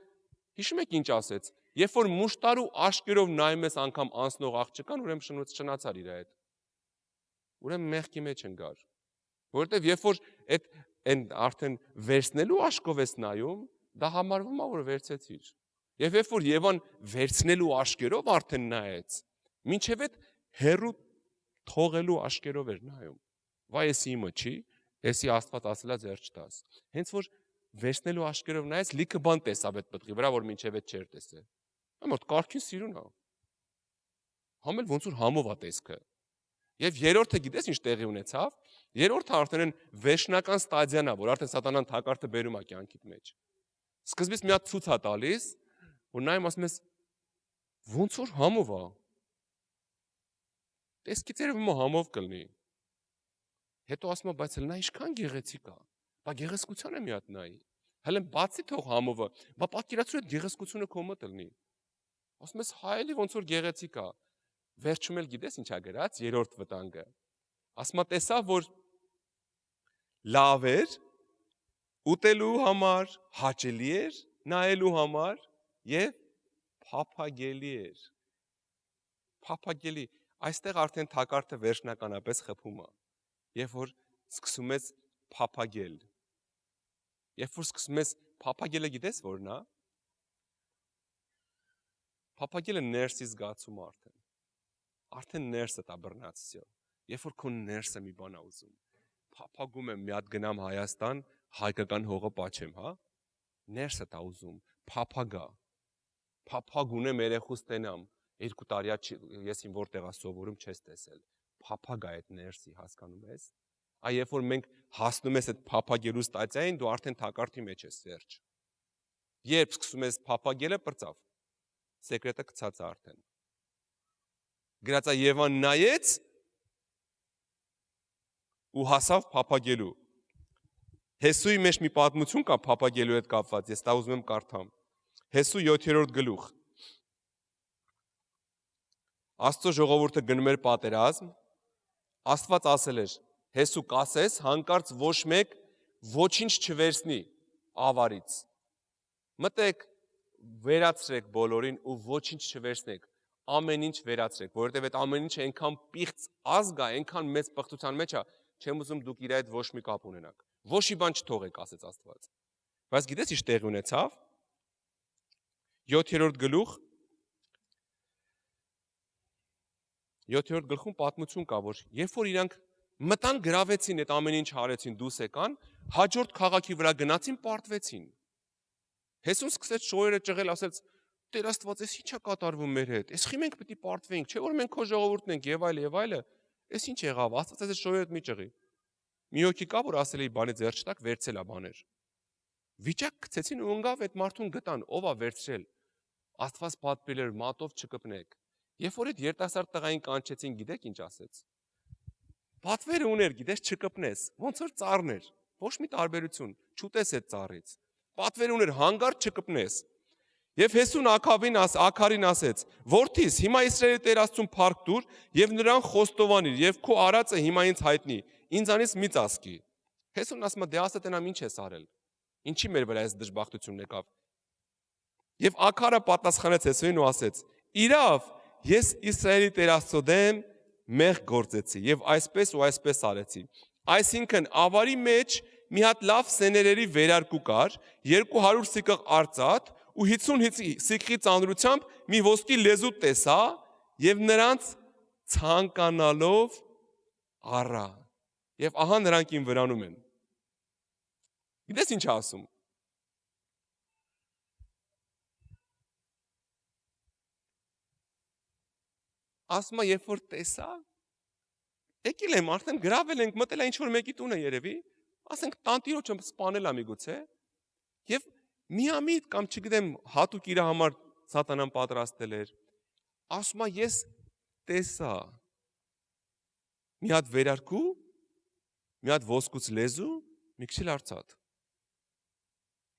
հիշում եք ինչ ասեց, երբ որ մուշտարու աշկերով նայում ես անգամ անցնող աղջկան, ուրեմն շնացար իր հետ։ Ուրեմն մեղքի մեջ ընկար։ Որովհետև երբ որ այդ արդեն վերցնելու աշկով ես նայում, դա համարվում է, որ վերցեցիր։ Եվ երբ որ Եվան վերցնելու աշկերով արդեն նայեց, մինչև այդ հերու թողելու աշկերով էր նայում։ Վայ, էսի իմը չի, էսի Աստված ասելա ձեռ չտաս։ Հենց որ վերցնելու աշկերով նայեց, լիքը բան տեսավ այդ պտղի վրա, որ մինչև այդ չէր տեսել։ Ամոթ կարգին սիրուն է։ Համել ոնց որ համով է տեսքը։ Եվ երրորդը գիտես ինչ տեղի ունեցավ։ Երրորդը արդեն վերջնական ստադիան է, որ արդեն սատանան թակարդը բերում է կյանքիդ մեջ։ Սկզբից մի հատ ցույց է տալիս, որ նայում ասում ես ոնց որ համով է։ Տեսքից երևում է համով կլինի։ Հետո ասում է, բայց նա ինչքան գեղեցիկ է։ Բա գեղեցկությանը մի հատ նայի։ Հələ բացի թող համովը, բա պատկերացրու այդ գեղեցկությունը քո մոտ լինի։ Ասում ես հայելի ոնց որ գեղեցիկ է։ Վերջում էլ գիտես ինչա գրած, երրորդ վտանգը։ Ասում է տեսա, որ լավ էր, ուտելու համար, հաճելի էր, նայելու համար եւ փափագելի էր։ Փափագելի, այստեղ արդեն թակարդը վերջնականապես խփում է։ Երբ որ սկսում ես փափագել։ Երբ որ սկսում ես փափագելը գիտես որն է։ Փափագելը ներսի զգացում արդեն։ Արդեն ներսը տա բռնացիո։ Երբ որ քո ներսը մի բան է ուզում։ Փափագում եմ մի հատ գնամ Հայաստան, հայկական հողը պաչեմ, հա։ Ներսը տա ուզում, փափագա։ Փափագ ունեմ երեխուս տենամ, 2 տարի ես իմ որտեղ է սովորում չես տեսել։ Փափագա այդ ներսի, հասկանում ես։ Այ երբ որ մենք հասնում ես այդ փափագելու ստադիային, դու արդեն թակարդի մեջ ես վերջ։ Երբ սկսում ես փափագելը պրծավ, սեկրետը գցած է արդեն։ Գրած է Եվան նայեց ու հասավ փափագելու։ Հեսուի մեջ մի պատմություն կա փափագելու հետ կապված, ես դա ուզում եմ կարդամ։ Հեսու 7-րդ գլուխ։ Աստծո ժողովուրդը գնում էր պատերազմ, Աստված ասել էր. Հեսու կասես, հանկարծ ոչ մեկ ոչինչ չվերցնի ավարից։ Մտեք, վերացրեք բոլորին ու ոչինչ չվերցնեք, ամեն ինչ վերացրեք, որովհետև այդ ամեն ինչը այնքան պիղծ ազգ է, այնքան մեծ պղծության մեջ է, չեմ ուզում դուք իր հետ ոչ մի կապ ունենաք։ Ոչ մի բան չթողեք, ասեց Աստված։ Բայց գիտես ինչ տեղի ունեցավ։ 7-րդ գլուխ 7-րդ գլխում պատմություն կա, որ երբ որ իրանք մտան գրավեցին, այդ ամեն ինչ հարեցին, դուրս եկան, հաջորդ քաղաքի վրա գնացին, պարտվեցին։ Հեսուն սկսեց շոյերը ճղել, ասեց. Տեր Աստված, էս ի՞նչ է կատարվում մեր հետ։ Էս խի մենք պիտի պարտվենք, չէ՞ որ մենք քո ժողովուրդն ենք եւ այլը։ Էս ի՞նչ եղավ։ Աստված այս շոյերը մի ճղի։ Մի հոգի կա, որ ասել է բանի ձեռ չտակ, վերցել է բաներ։ Վիճակ գցեցին ու ընկավ այդ մարդուն գտան, ով է վերցրել։ Աստված պատմել էր մատով չկպնեք։ Երբ որ այդ երիտասարդ տղային կանչեցին, գիտեք ինչ ասեց։ Պատվերը ուներ, գիտես, չկպնես, ոնց որ ծառն էր, ոչ մի տարբերություն, չուտես այդ ծառից։ Պատվերը ուներ, հանգարտ չկպնես։ Եվ Հեսուն Աքարին ասեց. Որդիս, հիմա Իսրայելի Տեր Աստծուն փառք տուր եւ նրան խոստովանիր եւ քո արածը հիմա ինձ հայտնի, ինձանից մի ծածկի։ Հեսուն ասում է, դե ասա տենամ ինչ ես արել։ Ինչի մեր վրա այս դժբախտությունն եկավ։ Եվ Աքարը պատասխանեց Հեսուին ու ասեց. Իրավ, ես Իսրայելի Տեր Աստծո դեմ մեղք գործեցի եւ այսպես ու այսպես արեցի։ Այսինքն ավարի մեջ մի հատ լավ սեներերի վերարկու կար, 200 սիկղ արծաթ ու 50 սիկղի ծանրությամբ մի ոսկի լեզու տեսա եւ նրանց ցանկանալով առա։ Եվ ահա նրանք իմ վրանում են։ Գիտես ինչ ասում։ Ասում է, երբ որ տեսա, եկել եմ, արդեն գրավել ենք, մտել է ինչ-որ մեկի տունը երևի, ասենք տանտիրոջը սպանել է միգուցե, եւ միամիտ կամ չգիտեմ, հատուկ իր համար սատանան պատրաստել էր, ասում է, ես տեսա մի հատ վերարկու, մի հատ ոսկուց լեզու, մի քիչ արծաթ։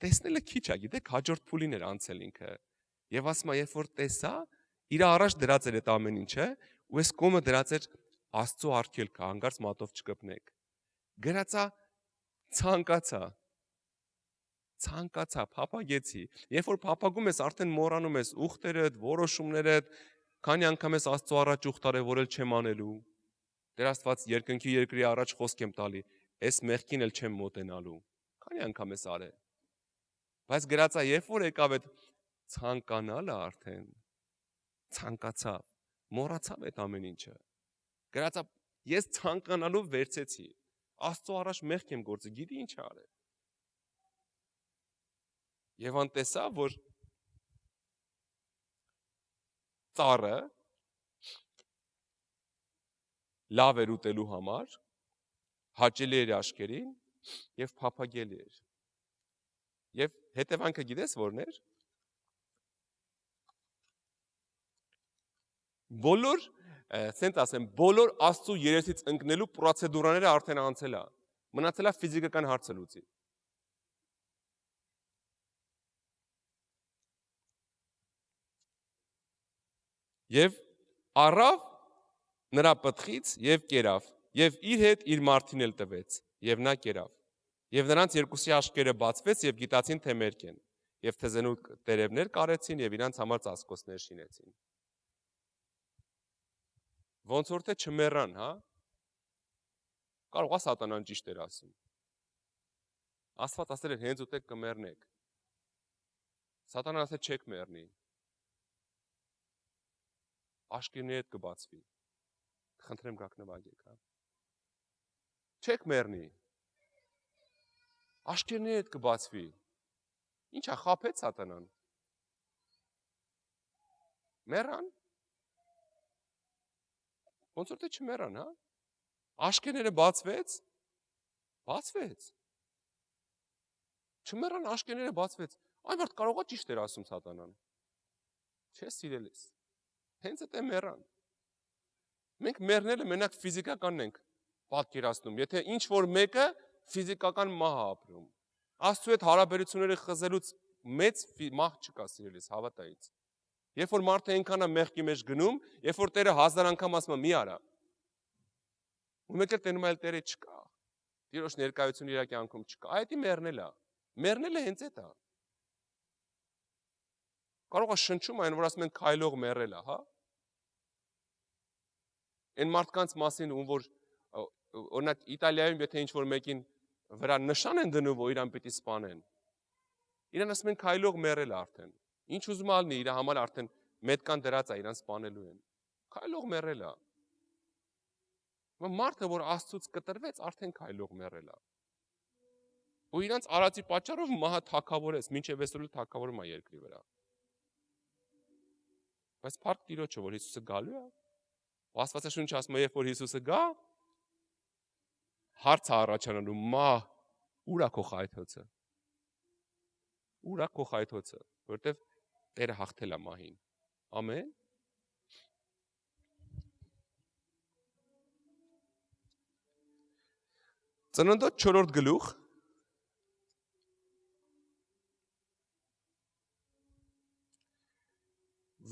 Տեսնելը քիչ է, գիտեք, հաջորդ փուլին էր անցել ինքը, եւ ասում է, երբ որ տեսա, իր առաջ դրած էր այդ ամեն ինչը, ու այս կոմը դրած էր Աստծո արգելքը, հանգարց մատով չկպնեք։ Գրածա ցանկացա, փափագեցի։ Երբ որ փափագում ես, արդեն մոռանում ես ուխտերդ, որոշումներդ, քանի անգամ ես Աստծո առաջ ուխտ արել, որ էլ չեմ անելու։ Տեր Աստված երկնքի երկրի առաջ խոսք եմ տալի, այս մեղքին էլ չեմ մոտենալու։ Քանի անգամ ես արել։ Բայց գրածա, երբ որ եկավ այդ ցանկանալը արդեն ցանկացավ, մոռացավ այդ ամեն ինչը։ Գրածա, ես ցանկանալով վերցեցի, Աստծո առաջ մեղք եմ գործել, գիտի ինչ արել։ Եվ անտեսա, որ ծառը լավ էր ուտելու համար, հաճելի էր աշկերին եւ փափագելի էր։ Եվ հետևանքը գիտես որն էր։ Բոլոր, ասենք ասեմ, բոլոր Աստծո երեսից ընկնելու պրոցեդուրաները արդեն անցել է։ Մնացել է ֆիզիկական հարցը լուծի։ Եվ առավ նրա պտղից եւ կերավ, եւ իր հետ իր մարդին էլ տվեց, եւ նա կերավ։ Եվ նրանց երկուսի աշկերը բացվեց եւ գիտացին թե մերկ են, եւ թեզենու տերևներ կարեցին եւ իրանց համար ծածկոցներ շինեցին։ Ոնց որ թե չմեռան, հա։ Կարող է սատանան ճիշտ էր ասում։ Աստված ասել էր հենց ուտեք կմեռնեք։ Սատանան ասել չեք մեռնի։ Աշկերների հետ կբացվի։ Խնդրեմ գաք նվագեք, հա։ Չեք մեռնի։ Աշկերների հետ կբացվի։ Ինչա խափեց սատանան։ Մեռան։ Ոնց որ թե չմեռան, հա։ Աշկերները բացվեց։ Չմեռան աշկերները բացվեց։ Այն մարդ կարող է ճիշտ էր ասում սատանան։ Չէ, սիրելիս։ Հենց այդ է մեռան։ Մենք մեռնելը մենակ ֆիզիկականն ենք պատկերացնում, եթե ինչ որ մեկը ֆիզիկական մահ է ապրում։ Աստծո հետ հարաբերությունները խզելուց մեծ մահ չկա, սիրելիս, հավատա ինձ։ Երբ որ մարդը այնքան է մեղքի մեջ գնում, երբ որ Տերը 1000 անգամ ասում է մի արա։ Ու մեկ էլ տենում այլ Տերը չկա։ Տիրոջ ներկայությունը իր կյանքում չկա։ Այդի մեռնել է։ Մեռնելը հենց այդ է։ Կարող է շնչում այն, որ ասում են քայլող մեռել է, հա։ Այն մարդկանց մասին, ում որ օրինակ Իտալիայում եթե ինչ որ մեկին վրա նշան են դնում, որ իրան պիտի սպանեն։ Իրան ասում են քայլող մեռել է արդեն։ Ինչ ուզում ալնի, իր համար արդեն մետկան դրած է, իրան սպանելու են։ Քայլող մեռել է։ Մարդը, որ Աստծուց կտրվեց, արդեն քայլող մեռել է։ Ու իրանց արածի պատճառով մահը թագավորեց, մինչև այսօր թագավորում է երկրի վրա։ Բայց փառք Տիրոջը, որ Հիսուսը գալու է։ Աստվածաշունչը ասում է, երբ որ Հիսուսը գա, հարց է առաջանալու, մահ, ուր է քո խայթոցը։ Ուր է քո խայթոցը, որտեվ Տերը հաղթել է մահին։ Ամեն։ Ծննդոց 4-րդ գլուխ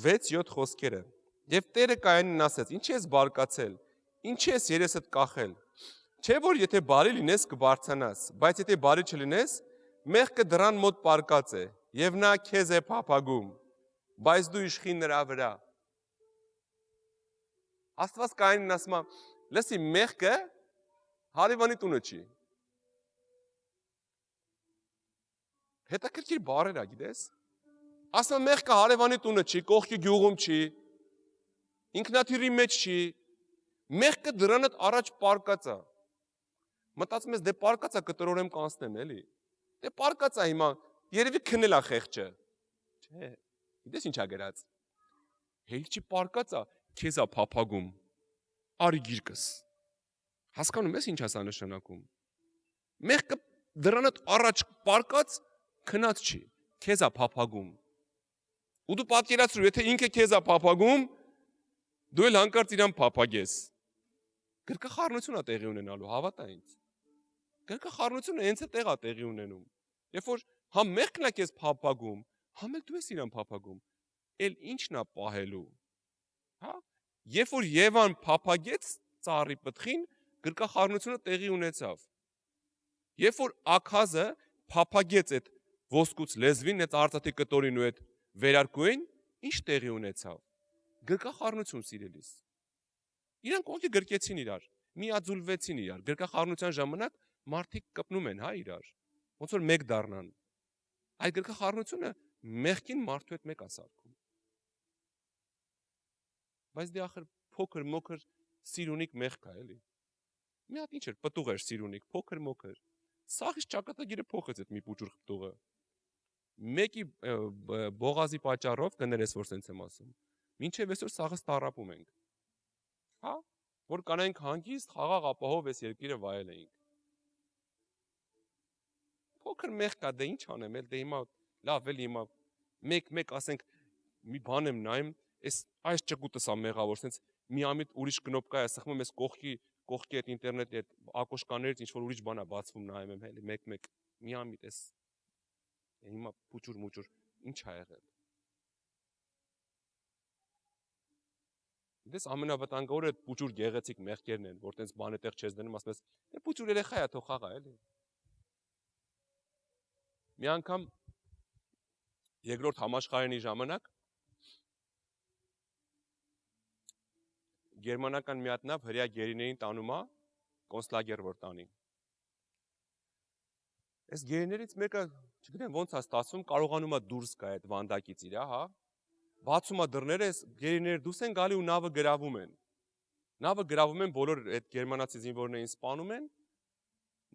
6-7 խոսքերը։ Եվ Տերը Կայանին ասեց. «Ինչի ես բարկացել, ինչի ես երեսդ կախել, չէ որ եթե բարի լինես կբարձրանաս, բայց եթե բարի չլինես, մեղքը դռան մոտ պարկած է, եւ նա քեզ է փափագում, բայց դու իշխի նրա վրա»։ Աստված Կայանին ասում է. «Լսի, մեղքը հարևանի տունը չի»։ Հետաքրքիր բառեր է, գիտես։ Ասում է մեղքը հարևանի տունը չի, կողքի գյուղում չի, ինքնաթիռի մեջ չի, մեղքը դրանդ առաջ պարկած է։ Մտածում ես, դե պարկած է կտրորեմ կանցնեմ, էլի։ Դե պարկած է հիմա, երևի քնել է խեղճը։ Չէ, գիտես ինչ ա գրած։ Հեիլչի պարկած է, քեզ է փափագում։ Արի գիրկս։ Հասկանում ես ինչ ասա նշանակում։ Մեղքը դրանդ առաջ պարկած քնած չի, քեզ է փափագում։ Ու դու պատկերացրու, եթե ինքը քեզ է փափագում, դու էլ հանկարծ իրան փափագես։ Գրկախառնություն է տեղի ունենալու, հավատա ինձ։ Գրկախառնությունը հենց է տեղ է տեղի ունենում։ Երբ որ համ մեղքն է քեզ փափագում, համ էլ դու ես իրան փափագում, էլ ինչն է պահելու։ Հա? Երբ որ Եվան փափագեց ծառի պտղին, գրկախառնությունը տեղի ունեցավ։ Երբ որ Աքազը փափագեց այդ ոսկուց լեզվին, այդ արծաթի կտորին ու այդ վերարկուին, ինչ տեղի ունեցավ։ Գրկախառնություն, սիրելիս։ Իրանք ոնց գրկեցին իրար, միաձուլվեցին իրար։ Գրկախառնության ժամանակ մարդիկ կպնում են, հա, իրար։ Ոնց որ մեկ դառնան։ Այդ գրկախառնությունը մեղքին մարդու հետ մեկ է սարքում։ Բայց դե ախր փոքր մոքր սիրունիկ մեղք է, էլի։ Մի հատ ինչ էր, պտուղ էր սիրունիկ, փոքր մոքր։ Սաղից ճակատագիրը փոխեց այդ մի փուջուր պտուղը։ Մեկի բողազի պատճառով կներես որ սենց եմ ասում։ Մինչև այսօր սաղը ստարապում ենք։ Հա, որ կանայինք հանգիստ խաղաղ ապահով այս երկիրը վայել էինք։ Փոքր մեղ կա, դե ինչ անեմ, էլ դե հիմա լավ էլ հիմա մեկ ասենք մի բան եմ նայում, այս ճկուտս ա մեղավոր, սենց մի ամիտ ուրիշ կնոպկա է սխմում, այս կողքի այդ ինտերնետի այդ ակոշկաներից ինչ որ ուրիշ բան է բացվում նայում եմ, հենց մեկ մի ամիտ էս հիմա փուճուր մուճուր ինչ ա եղել։ Դες ամենավտանգավորը այդ փուճուր գեղեցիկ մեղքերն են, որ տենց բան այդտեղ չես դնում, ասում ես, «Դե փուճուր երեխա է, թող խաղա» էլի։ Մի անգամ երկրորդ համաշխարհային ժամանակ գերմանական մի հատ նավ հրեա գերիներին տանում է կոնցլագեր որ տանի։ Այս գերիներից մեկը, չգիտեմ ոնց է ստացվում, կարողանում է դուրս գա այդ վանդակից իր, հա։ Բացում է դռները, այս գերիները դուրս են գալի ու նավը գրավում են։ Նավը գրավում են, բոլոր այդ գերմանացի զինվորներին սպանում են,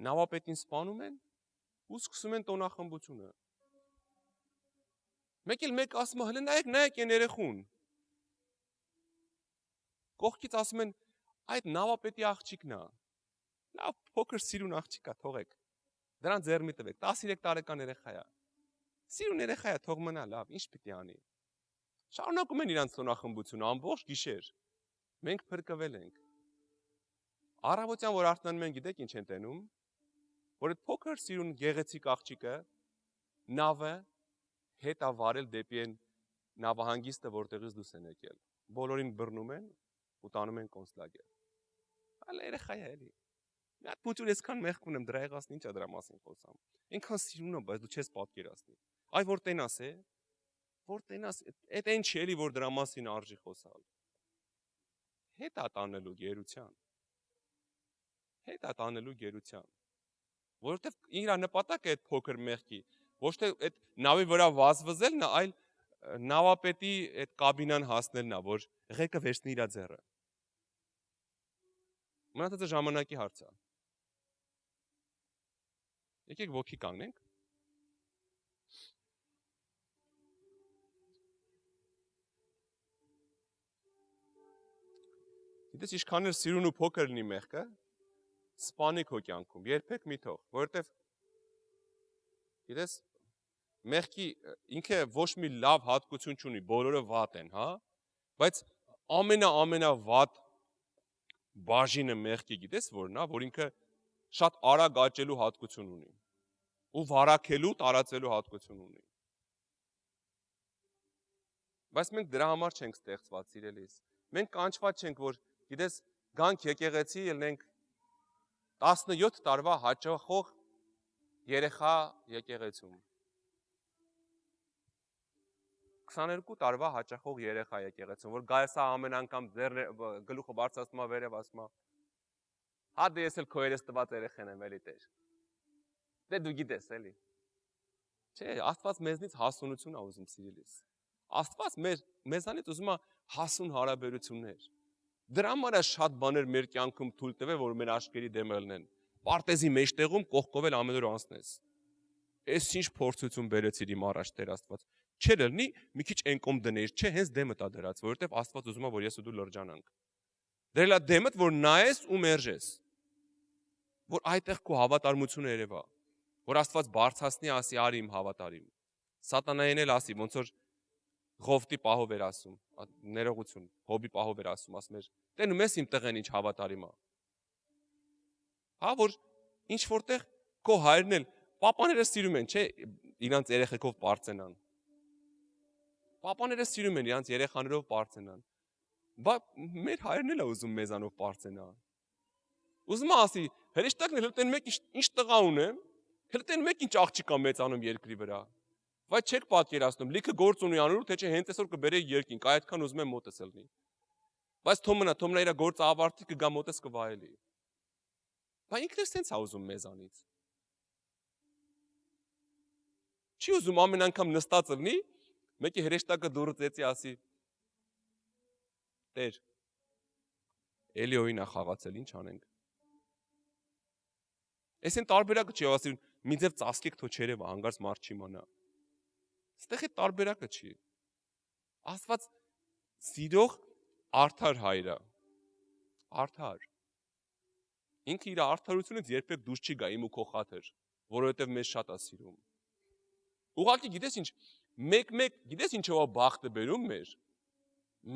նավապետին սպանում են ու սկսում են տոնախմբությունը։ Մեկ ասում է, հələ նայեք այն երեխուն։ Կողքից ասում են, այդ նավապետի աղջիկն է։ Լավ փոքր սիրուն աղջիկ է, թողեք։ Դրան ձեռ մի տվեք, 13 տարեկան երեխա է։ Սիրուն երեխա է, թող մնա, լավ, ինչ պիտի անի։ Շարունակում են իրանց տոնախմբությունը ամբողջ գիշեր։ Մենք փրկվել ենք։ Առավոտյան որ արթնանում են, գիտեք ինչ են տենում, որ այդ փոքր սիրուն գեղեցիկ աղջիկը նավը հետ է վարել դեպի այն նավահանգիստը, որտեղից դուրս են եկել։ Բոլորին բռնում են ու տանում են կոնցլագեր։ Այլ երեխա է էլի։ Մի հատ փուճուր այսքան մեղք ունեմ, դրա եղածն ինչ է դրա մասին խոսամ։ Այնքան սիրուն է, բայց դու չես պատկերացնի։ Այ որ տենաս է, որ տենաս, այդ այն չի էլի, որ դրա մասին արժի խոսալ։ Հետ է տանելու գերության։ Հետ է տանելու գերության։ Որովհետև իր նպատակը այդ փոքր մեղքի, ոչ թե այդ նավի վրա վազվզելն է, այլ նավապետի այդ կաբինան հասնելն է, որ ղեկը վերցնի իր ձեռը։ Մնացածը ժամանակի հարց է։ Եկեք ոգի կանգնենք։ Գիտես ինչքան էլ սիրուն ու փոքր լինի մեղքը, սպանի քո կյանքում, երբեք մի թող, որովհետև գիտես մեղքի ինքը ոչ մի լավ հատկություն չունի, բոլորը վատ են, հա, բայց ամենավատ բաժինը մեղքի գիտես որն է, որ ինքը շատ արագ աճելու հատկություն ունի ու վարակելու, տարածելու հատկություն ունի։ Բայց մենք դրա համար չենք ստեղծված, սիրելիս։ Մենք կանչված չենք, որ գիտես գանք եկեղեցի ելնենք 17 տարվա հաճախող երեխա եկեղեցում։ 22 տարվա հաճախող երեխա եկեղեցում, որ գայս է ամեն անգամ գլուխը բարձրացնում է վերև ասում է. «Հա դե ես էլ քո երես տված երեխան եմ, էլի տեր»։ Դե դու գիտես, էլի։ Չէ, Աստված մեզնից հասունություն է ուզում, սիրելիս։ Աստված մեզանից ուզում է հասուն հարաբերություններ։ Դրա համար է շատ բաներ մեր կյանքում թույլ տվել, որ մեր աչքերի դեմ ելնեն։ Պարտեզի մեջտեղում կողքով էլ ամեն օր անցնես։ Էս ինչ փորձություն բերեցիր իմ առաջ Տեր Աստված։ Չէ՞ լինի մի քիչ էնկոմ դնեիր, չէ, հենց դեմը տա դրած, որովհետև Աստված ուզում է, որ ես ու դու լրջանանք։ Դրել է դեմդ, որ նայես ու մերժես։ Որ այդտեղ քո հավատարմությունը երևա։ Որ Աստված բարձրացնի, ասի՝ արի իմ հավատարիմ։ Սատանային էլ ասի, ոնց որ Ղովտի պահով էր ասում, ներողություն, Հոբի պահով էր ասում, ասում էր, տենում ես իմ տղեն ինչ հավատարիմ է։ Հա, որ ինչ որտեղ քո հայրն էլ, պապաները սիրում են, չէ, իրանց երեխեքով պարծենան։ Պապաները սիրում են իրանց երեխաներով պարծենան։ Բա մեր հայրն էլ է ուզում մեզանով պարծենա։ Ուզում է ասի, հրեշտակն էլ տեն մեկ ինչ տղա ունեմ, հենց տեն մեկ ինչ աղջիկ կա մեծանում երկրի վրա։ Բայց չեք պատկերացնում, լիքը գործ ունի անելու, թե չէ հենց այսօր կբերեի երկինք, այդքան ուզում եմ մոտս ելնի։ Բայց թոմնա իր գործը ավարտի կգա մոտս կվայելի։ Բա ինքն էլ սենց է ուզում մեզանից։ Չի ուզում ամեն անգամ նստած ելնի, մեկի հրեշտակը դուրս ծեցի ասի. Տեր, էլի օրինա խաղացել, ինչ անենք։ Էսեն տարբերակը չի ասի, մի ձև ծածկեք թո չերևա, հանգարց մարդ չիմանա։ Ստեղ է տարբերակը չի։ Աստված սիրող արդար հայր է։ Արդար։ Ինքը իր արդարությունից երբեք դուրս չի գա իմ ու քո խաթր, որովհետև մեզ շատ է սիրում։ Ուղղակի գիտես ինչ, մեկ-մեկ, գիտես ինչով է բախտը բերում մեր։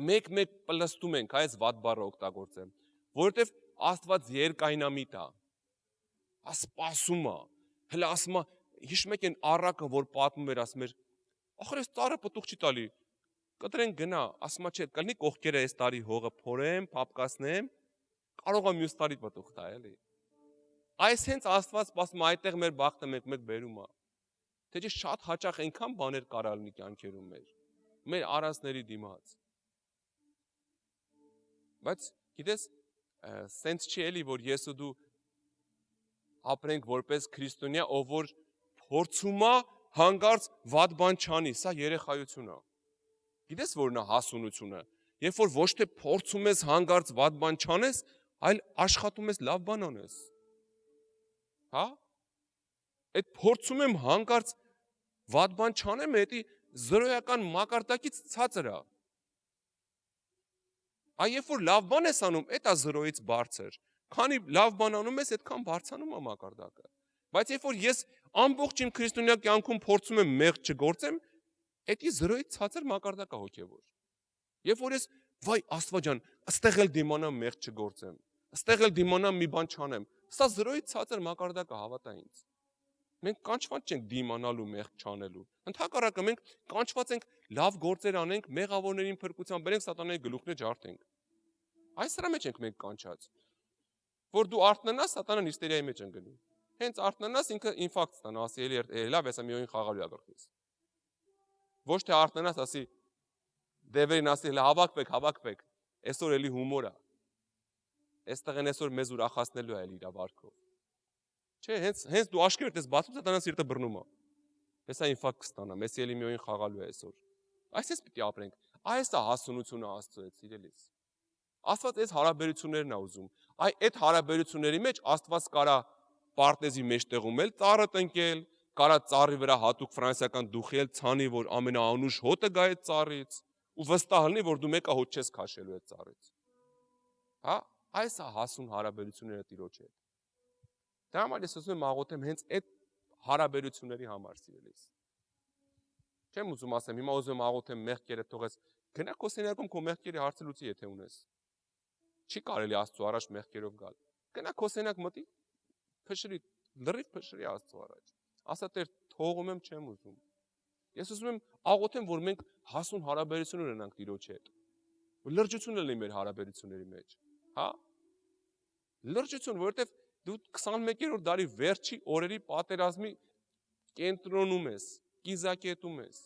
Մեկ-մեկ պլստում ենք, այս վատ բառը օգտագործեմ, որովհետև Աստված երկայնամիտ է։ Սպասում է, հələ ասում է, հիշում եք այն առակը, որ պատմում էր, ասում էր, ախր այս ծառը պտուղ չի տալի։ Կտրեն գնա, ասում է, չէ, կլինի կողքերը այս տարի հողը փորեմ, փապկացնեմ, կարող է մյուս տարի պտուղ տա, էլի։ Այս հենց Աստված սպասում է, այդտեղ մեր բախտը մեկ-մեկ բերում է։ Թե չէ շատ հաճախ այնքան բաներ կարա լինի կյանքերում մեր արածների դիմաց։ Բայց գիտես, սենց չի էլի, որ ես ու դու ապրենք որպես քրիստոնյա, ով որ փորձում է հանկարծ վատ բան չանի, սա երեխայություն է։ Գիտես որն է հասունությունը, երբ որ ոչ թե փորձում ես հանկարծ վատ բան չանես, այլ աշխատում ես լավ բան անես։ Հա? Այդ փորձում եմ հանկարծ վատ բան չանեմ, դա զրոյական մակարդակից ցածր է։ Այ երբ որ լավ բան ես անում, դա զրոյից բարձր։ Քանի լավ բան անում ես, այդքան բարձրանում է մակարդակը։ Բայց երբ որ ես ամբողջ իմ քրիստոնյա կյանքում փորձում եմ մեղք չգործեմ, դա զրոյից ցածր մակարդակ է հոգևոր։ Երբ որ ես վայ Աստված ջան, ըստեղ էլ դիմանամ մեղք չգործեմ, ըստեղ էլ դիմանամ մի բան չանեմ, սա զրոյից ցածր մակարդակ է, հավատա ինձ։ Մենք կանչված չենք դիմանալու մեղք չանելու։ Ընդհակառակը մենք կանչված ենք լավ գործեր անենք, մեղավորներին փրկության բերենք, սատանայի գլուխն ջարդենք։ Այս սրա մեջ ենք մենք կանչած։ Որ դու արթնանաս, սատանան հիստերիայի մեջ ընկնի։ Հենց արթնանաս ինքը ինֆարկտ ստանա, ասի էլի լավ, հեսա մի օր խաղալու է գլխիս։ Ոչ թե արթնանաս, ասի դևերին ասի հավաքվեք, այսօր էլի հումոր է։ Այստեղ են այսօր մեզ ուրախացնելու է էլի իր վարքով։ Չէ, հենց դու աշկերտ ես բացում, սատանան սիրտը բռնում է։ Հեսա ինֆարկտ կստանա, մեզ էլի մի օր խաղալու է այսօր։ Այսպես պիտի ապրենք։ Այս է հասունությունը Աստծո հետ, սիրելիս։ Աստված այս հարաբերություններն է ուզում։ Այդ հարաբերությունների մեջ Աստված կարա պարտեզի մեջտեղում էլ ծառը տնկել, կարա ծառի վրա հատուկ ֆրանսիական դուխի էլ ցանի, որ ամենաանուշ հոտը գա այդ ծառից, ու վստահ լինի, որ դու մեկը հոտ չես քաշելու այդ ծառից։ Հա, այս է հասուն հարաբերությունները Տիրոջ հետ։ Դա համար ես ուզում եմ աղոթեմ հենց այդ հարաբերությունների համար, սիրելիս։ Չեմ ուզում ասեմ, հիմա ուզում եմ աղոթեմ մեղքերը թողես, գնա քո սենյակում քո մեղքերի հարցը լուծի, եթե ունես։ Չի կարելի Աստծո առաջ մեղքերով գալ։ Գնա քո սենյակ մտի, փշրի, լրիվ փշրի Աստծո առաջ։ Ասա Տեր, թողում եմ, չեմ ուզում։ Ես ուզում եմ աղոթեմ, որ մենք հասուն հարաբերություն ունենանք Տիրոջ հետ։ Լրջություն լինի մեր հարաբերությունների մեջ, հա? Լրջություն, որովհետև դու 21-րդ դարի վերջի օրերի պատերազմի կենտրոնում ես, կիզակետում ես։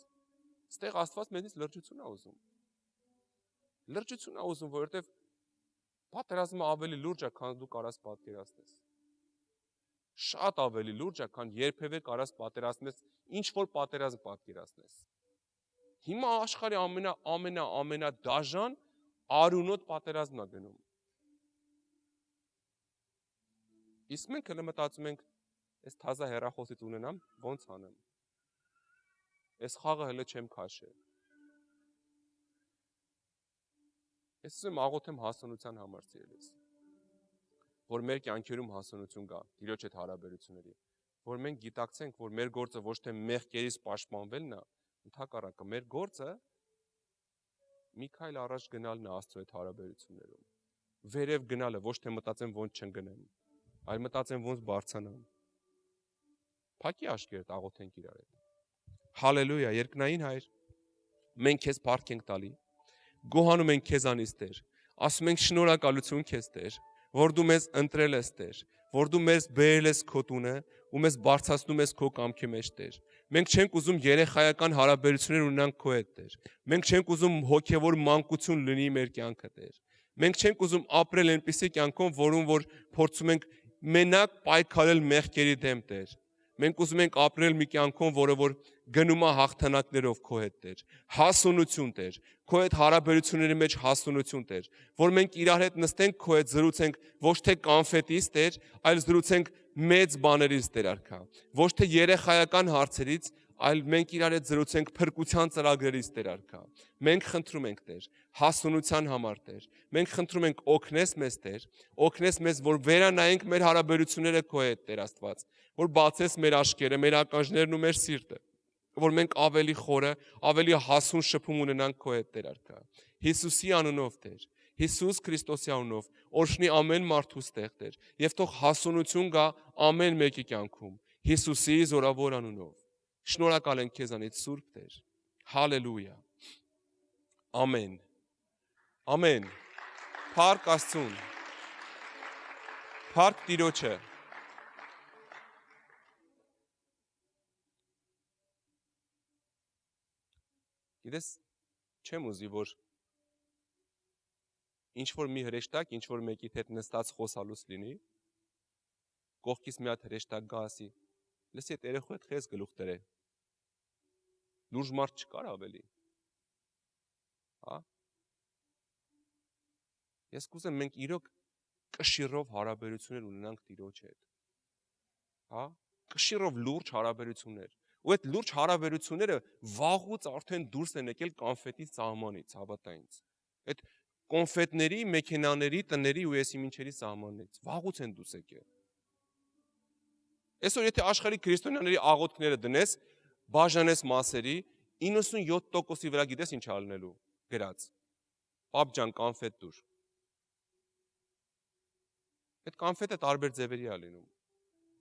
Ստեղ Աստված մեզնից լրջություն է ուզում։ Լրջություն է ուզում, որովհետև պատերազմը ավելի լուրջ է, քան դու կարաս պատկերացնես։ Շատ ավելի լուրջ է, քան երբևէ կարաս պատերազմես, ինչ որ պատերազմ պատկերացնես։ Հիմա աշխարհի ամենա դաժան արյունոտ պատերազմն է գնում։ Իսկ մենք հենց մտածում ենք, այս թազա հեռախոսից ունենամ, ոնց անեմ։ Այս խաղը հələ չեմ քաշել։ Ես ուզում աղոթեմ հասունության համար, սիրելիս, որ մեր կյանքերում հասունություն գա Տիրոջ հետ հարաբերությունների, որ մենք գիտակցենք, որ մեր գործը ոչ թե մեղքերից պաշտպանվելն է, ընդհակառակը մեր գործը մի քայլ առաջ գնալն է Աստծո հետ հարաբերություններում։ Վերև գնալը, ոչ թե մտածեմ ոնց չընկնեմ, այլ մտածեմ ոնց բարձրանամ։ Փակի աշկերտ աղոթենք իրար հետ։ Հալելույա, երկնային Հայր, մենք քեզ փառք ենք տալի։ Գոհանում ենք քեզանից, Տեր, ասում ենք շնորհակալություն քեզ, Տեր, որ դու մեզ ընտրել ես, Տեր, որ դու մեզ բերել ես քո տունը ու մեզ բարձրացնում ես քո կամքի մեջ, Տեր։ Մենք չենք ուզում երեխայական հարաբերություններ ունենանք քո հետ, Տեր։ Մենք չենք ուզում հոգևոր մանկություն լինի մեր կյանքը, Տեր։ Մենք չենք ուզում ապրել այնպիսի կյանքով, որում որ փորձում ենք մենակ պայքարել մեղքերի դեմ, Տեր։ Մենք ուզում ենք ապրել մի կյանքով, որը որ գնում է հաղթանակներով քո հետ, Տեր։ Հասունություն, Տեր։ Քո հետ հարաբերությունների մեջ հասունություն, Տեր, որ մենք իրար հետ նստենք, քո հետ զրուցենք ոչ թե կոնֆետից, Տեր, այլ զրուցենք մեծ բաներից, Տեր արքա։ Ոչ թե երեխայական հարցերից, այլ մենք իրար հետ զրուցենք փրկության ծրագրերից Տեր արքա։ Մենք խնդրում ենք Տեր, հասունության համար Տեր։ Մենք խնդրում ենք օգնես մեզ Տեր, օգնես մեզ, որ վերանայենք մեր հարաբերությունները քո հետ Տեր Աստված, որ բացես մեր աչքերը, մեր ականջներն ու մեր սիրտը, որ մենք ավելի խորը, ավելի հասուն շփում ունենանք քո հետ Տեր արքա։ Հիսուսի անունով Տեր, Հիսուս Քրիստոսի անունով, օրհնի ամեն մարդուս տեղ Տեր, եւ թող հասունություն գա ամեն մեկի կյանքում, Հիսուսի զորավոր անունով։ Շնորհակալ ենք քեզանից Սուրբ Տեր։ Հալելույա։ Ամեն։ Ամեն։ Փառք Աստծուն։ Փառք Տիրոջը։ Գիտես, չեմ ուզի, որ ինչ որ մի հրեշտակ, ինչ որ մեկի հետ նստած խոսալուց լինի, կողքից մի հատ հրեշտակ գա ասի, լսի այդ երեխու հետ խես գլուխ դրե։ Լուրջ մարդ չկար ավելի։ Հա։ Ես կուզեմ մենք իրոք կշիռով հարաբերություններ ունենանք Տիրոջ հետ։ Հա։ Կշիռով լուրջ հարաբերություններ։ Ու այդ լուրջ հարաբերությունները վաղուց արդեն դուրս են եկել կոնֆետի սահմանից, հավատա ինձ։ Այդ կոնֆետների, մեքենաների, տների ու եսիմինչերի սահմանից վաղուց են դուրս եկել։ Այսօր եթե աշխարհի քրիստոնյաների աղոթքները դնես, բաժանես մասերի, 97%-ի վրա գիտես ինչ ալնելու գրած։ Պապ ջան, կոնֆետ դուր։ Այդ կոնֆետը տարբեր ձևերի է լինում։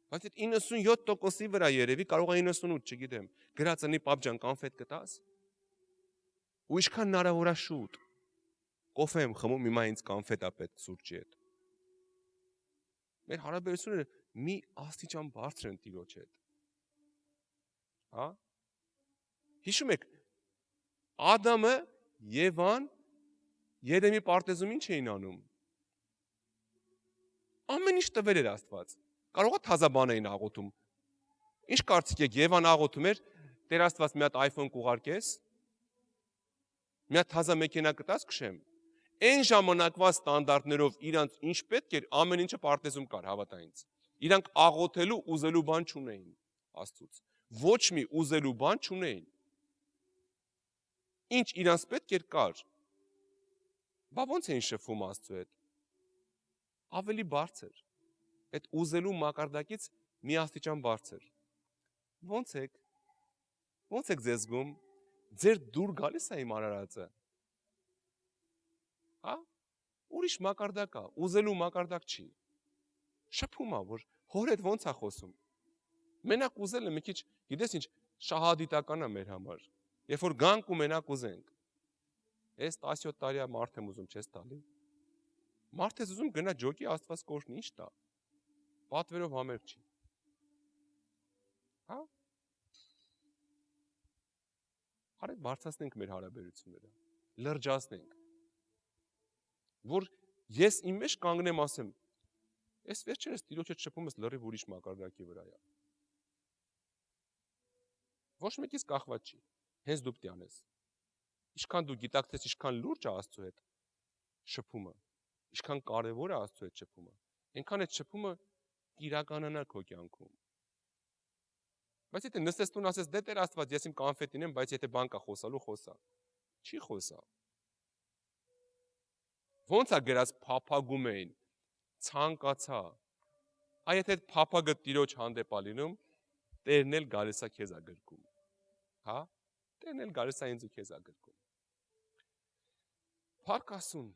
Բայց այդ 97%-ի վրա երևի կարող է 98, չգիտեմ, գրած ունի պապ ջան, կոնֆետ կտաս։ Ու ինչքան հնարավոր է շուտ։ Կոֆե եմ խմում, հիմա ինձ կոնֆետ է պետք սուրճի հետ։ Մեր հարաբերությունները մի աստիճան բարձր են Տիրոջ հետ։ Հա։ Հիշում եք, Ադամը, Եվան, Երեմի պարտեզում ինչ էին անում։ Ամեն ինչ տվել էր Աստված։ Կարող է թազա բան էին աղոթում։ Ինչ կարծիք եք, Եվան աղոթում էր, Տեր Աստված մի հատ iPhone կուղարկես, մի հատ թազա մեքենա կտաս քշեմ։ Այն ժամանակվա ստանդարտներով իրանց ինչ պետք էր, ամեն ինչը պարտեզում կար, հավատա ինձ։ Իրանք աղոթելու ուզելու բան չունեին Աստծուց։ Ոչ մի ուզելու բան չունեին։ Ինչ իրանց պետք էր կար։ Բա ո՞նց էին շփվում Աստծու հետ։ Ավելի բարձր։ Այդ ուզելու մակարդակից մի աստիճան բարձր։ Ո՞նց եք։ Ո՞նց եք ձեզ զգում։ Ձեր դուր գալիս է իմ արարածը։ Հա։ Ուրիշ մակարդակ է, ուզելու մակարդակ չի։ Շփում է, որ հոր հետ ո՞նց է խոսում։ Մենակ ուզելը մի քիչ, գիտես ինչ, շահադիտական է մեր համար։ Երբ որ գանք ու մենակ ուզենք։ Ես 17 տարի է մարդ եմ ուզում, չես տալի։ Մարդ ես ուզում գնա ջոկի Աստված կօրհնի, ինչ տա։ Պատվերով համերգ չի։ Հա։ Արեք բարձրացնենք մեր հարաբերությունները։ Լրջացնենք։ Որ ես իմ մեջ կանգնեմ ասեմ, ես վերջերս Տիրոջ հետ շփում ես լրիվ ուրիշ մակարդակի վրա է։ Ոչ մեկից կախված չի, հենց դու պետք է անես։ Ինչքան դու գիտակցես, ինչքան լուրջ է Աստծո հետ շփումը, ինչքան կարևոր է Աստծո հետ շփումը, այնքան այդ շփումը իրականանա քո կյանքում։ Բայց եթե նստես տուն ասես, դե Տեր Աստված, ես իմ կոնֆետին եմ, բայց եթե բան կա խոսալու, խոսա։ Չի խոսա։ Ոնց է գրած փափագում էին, ցանկացա։ Այ եթե փափագը Տիրոջ հանդեպ է լինում, Տերն էլ գալիս է քեզ ագրկում։ Հա։ Տերն էլ գալիս է ինձ ու քեզ ագրկում։ Փառք Աստծուն։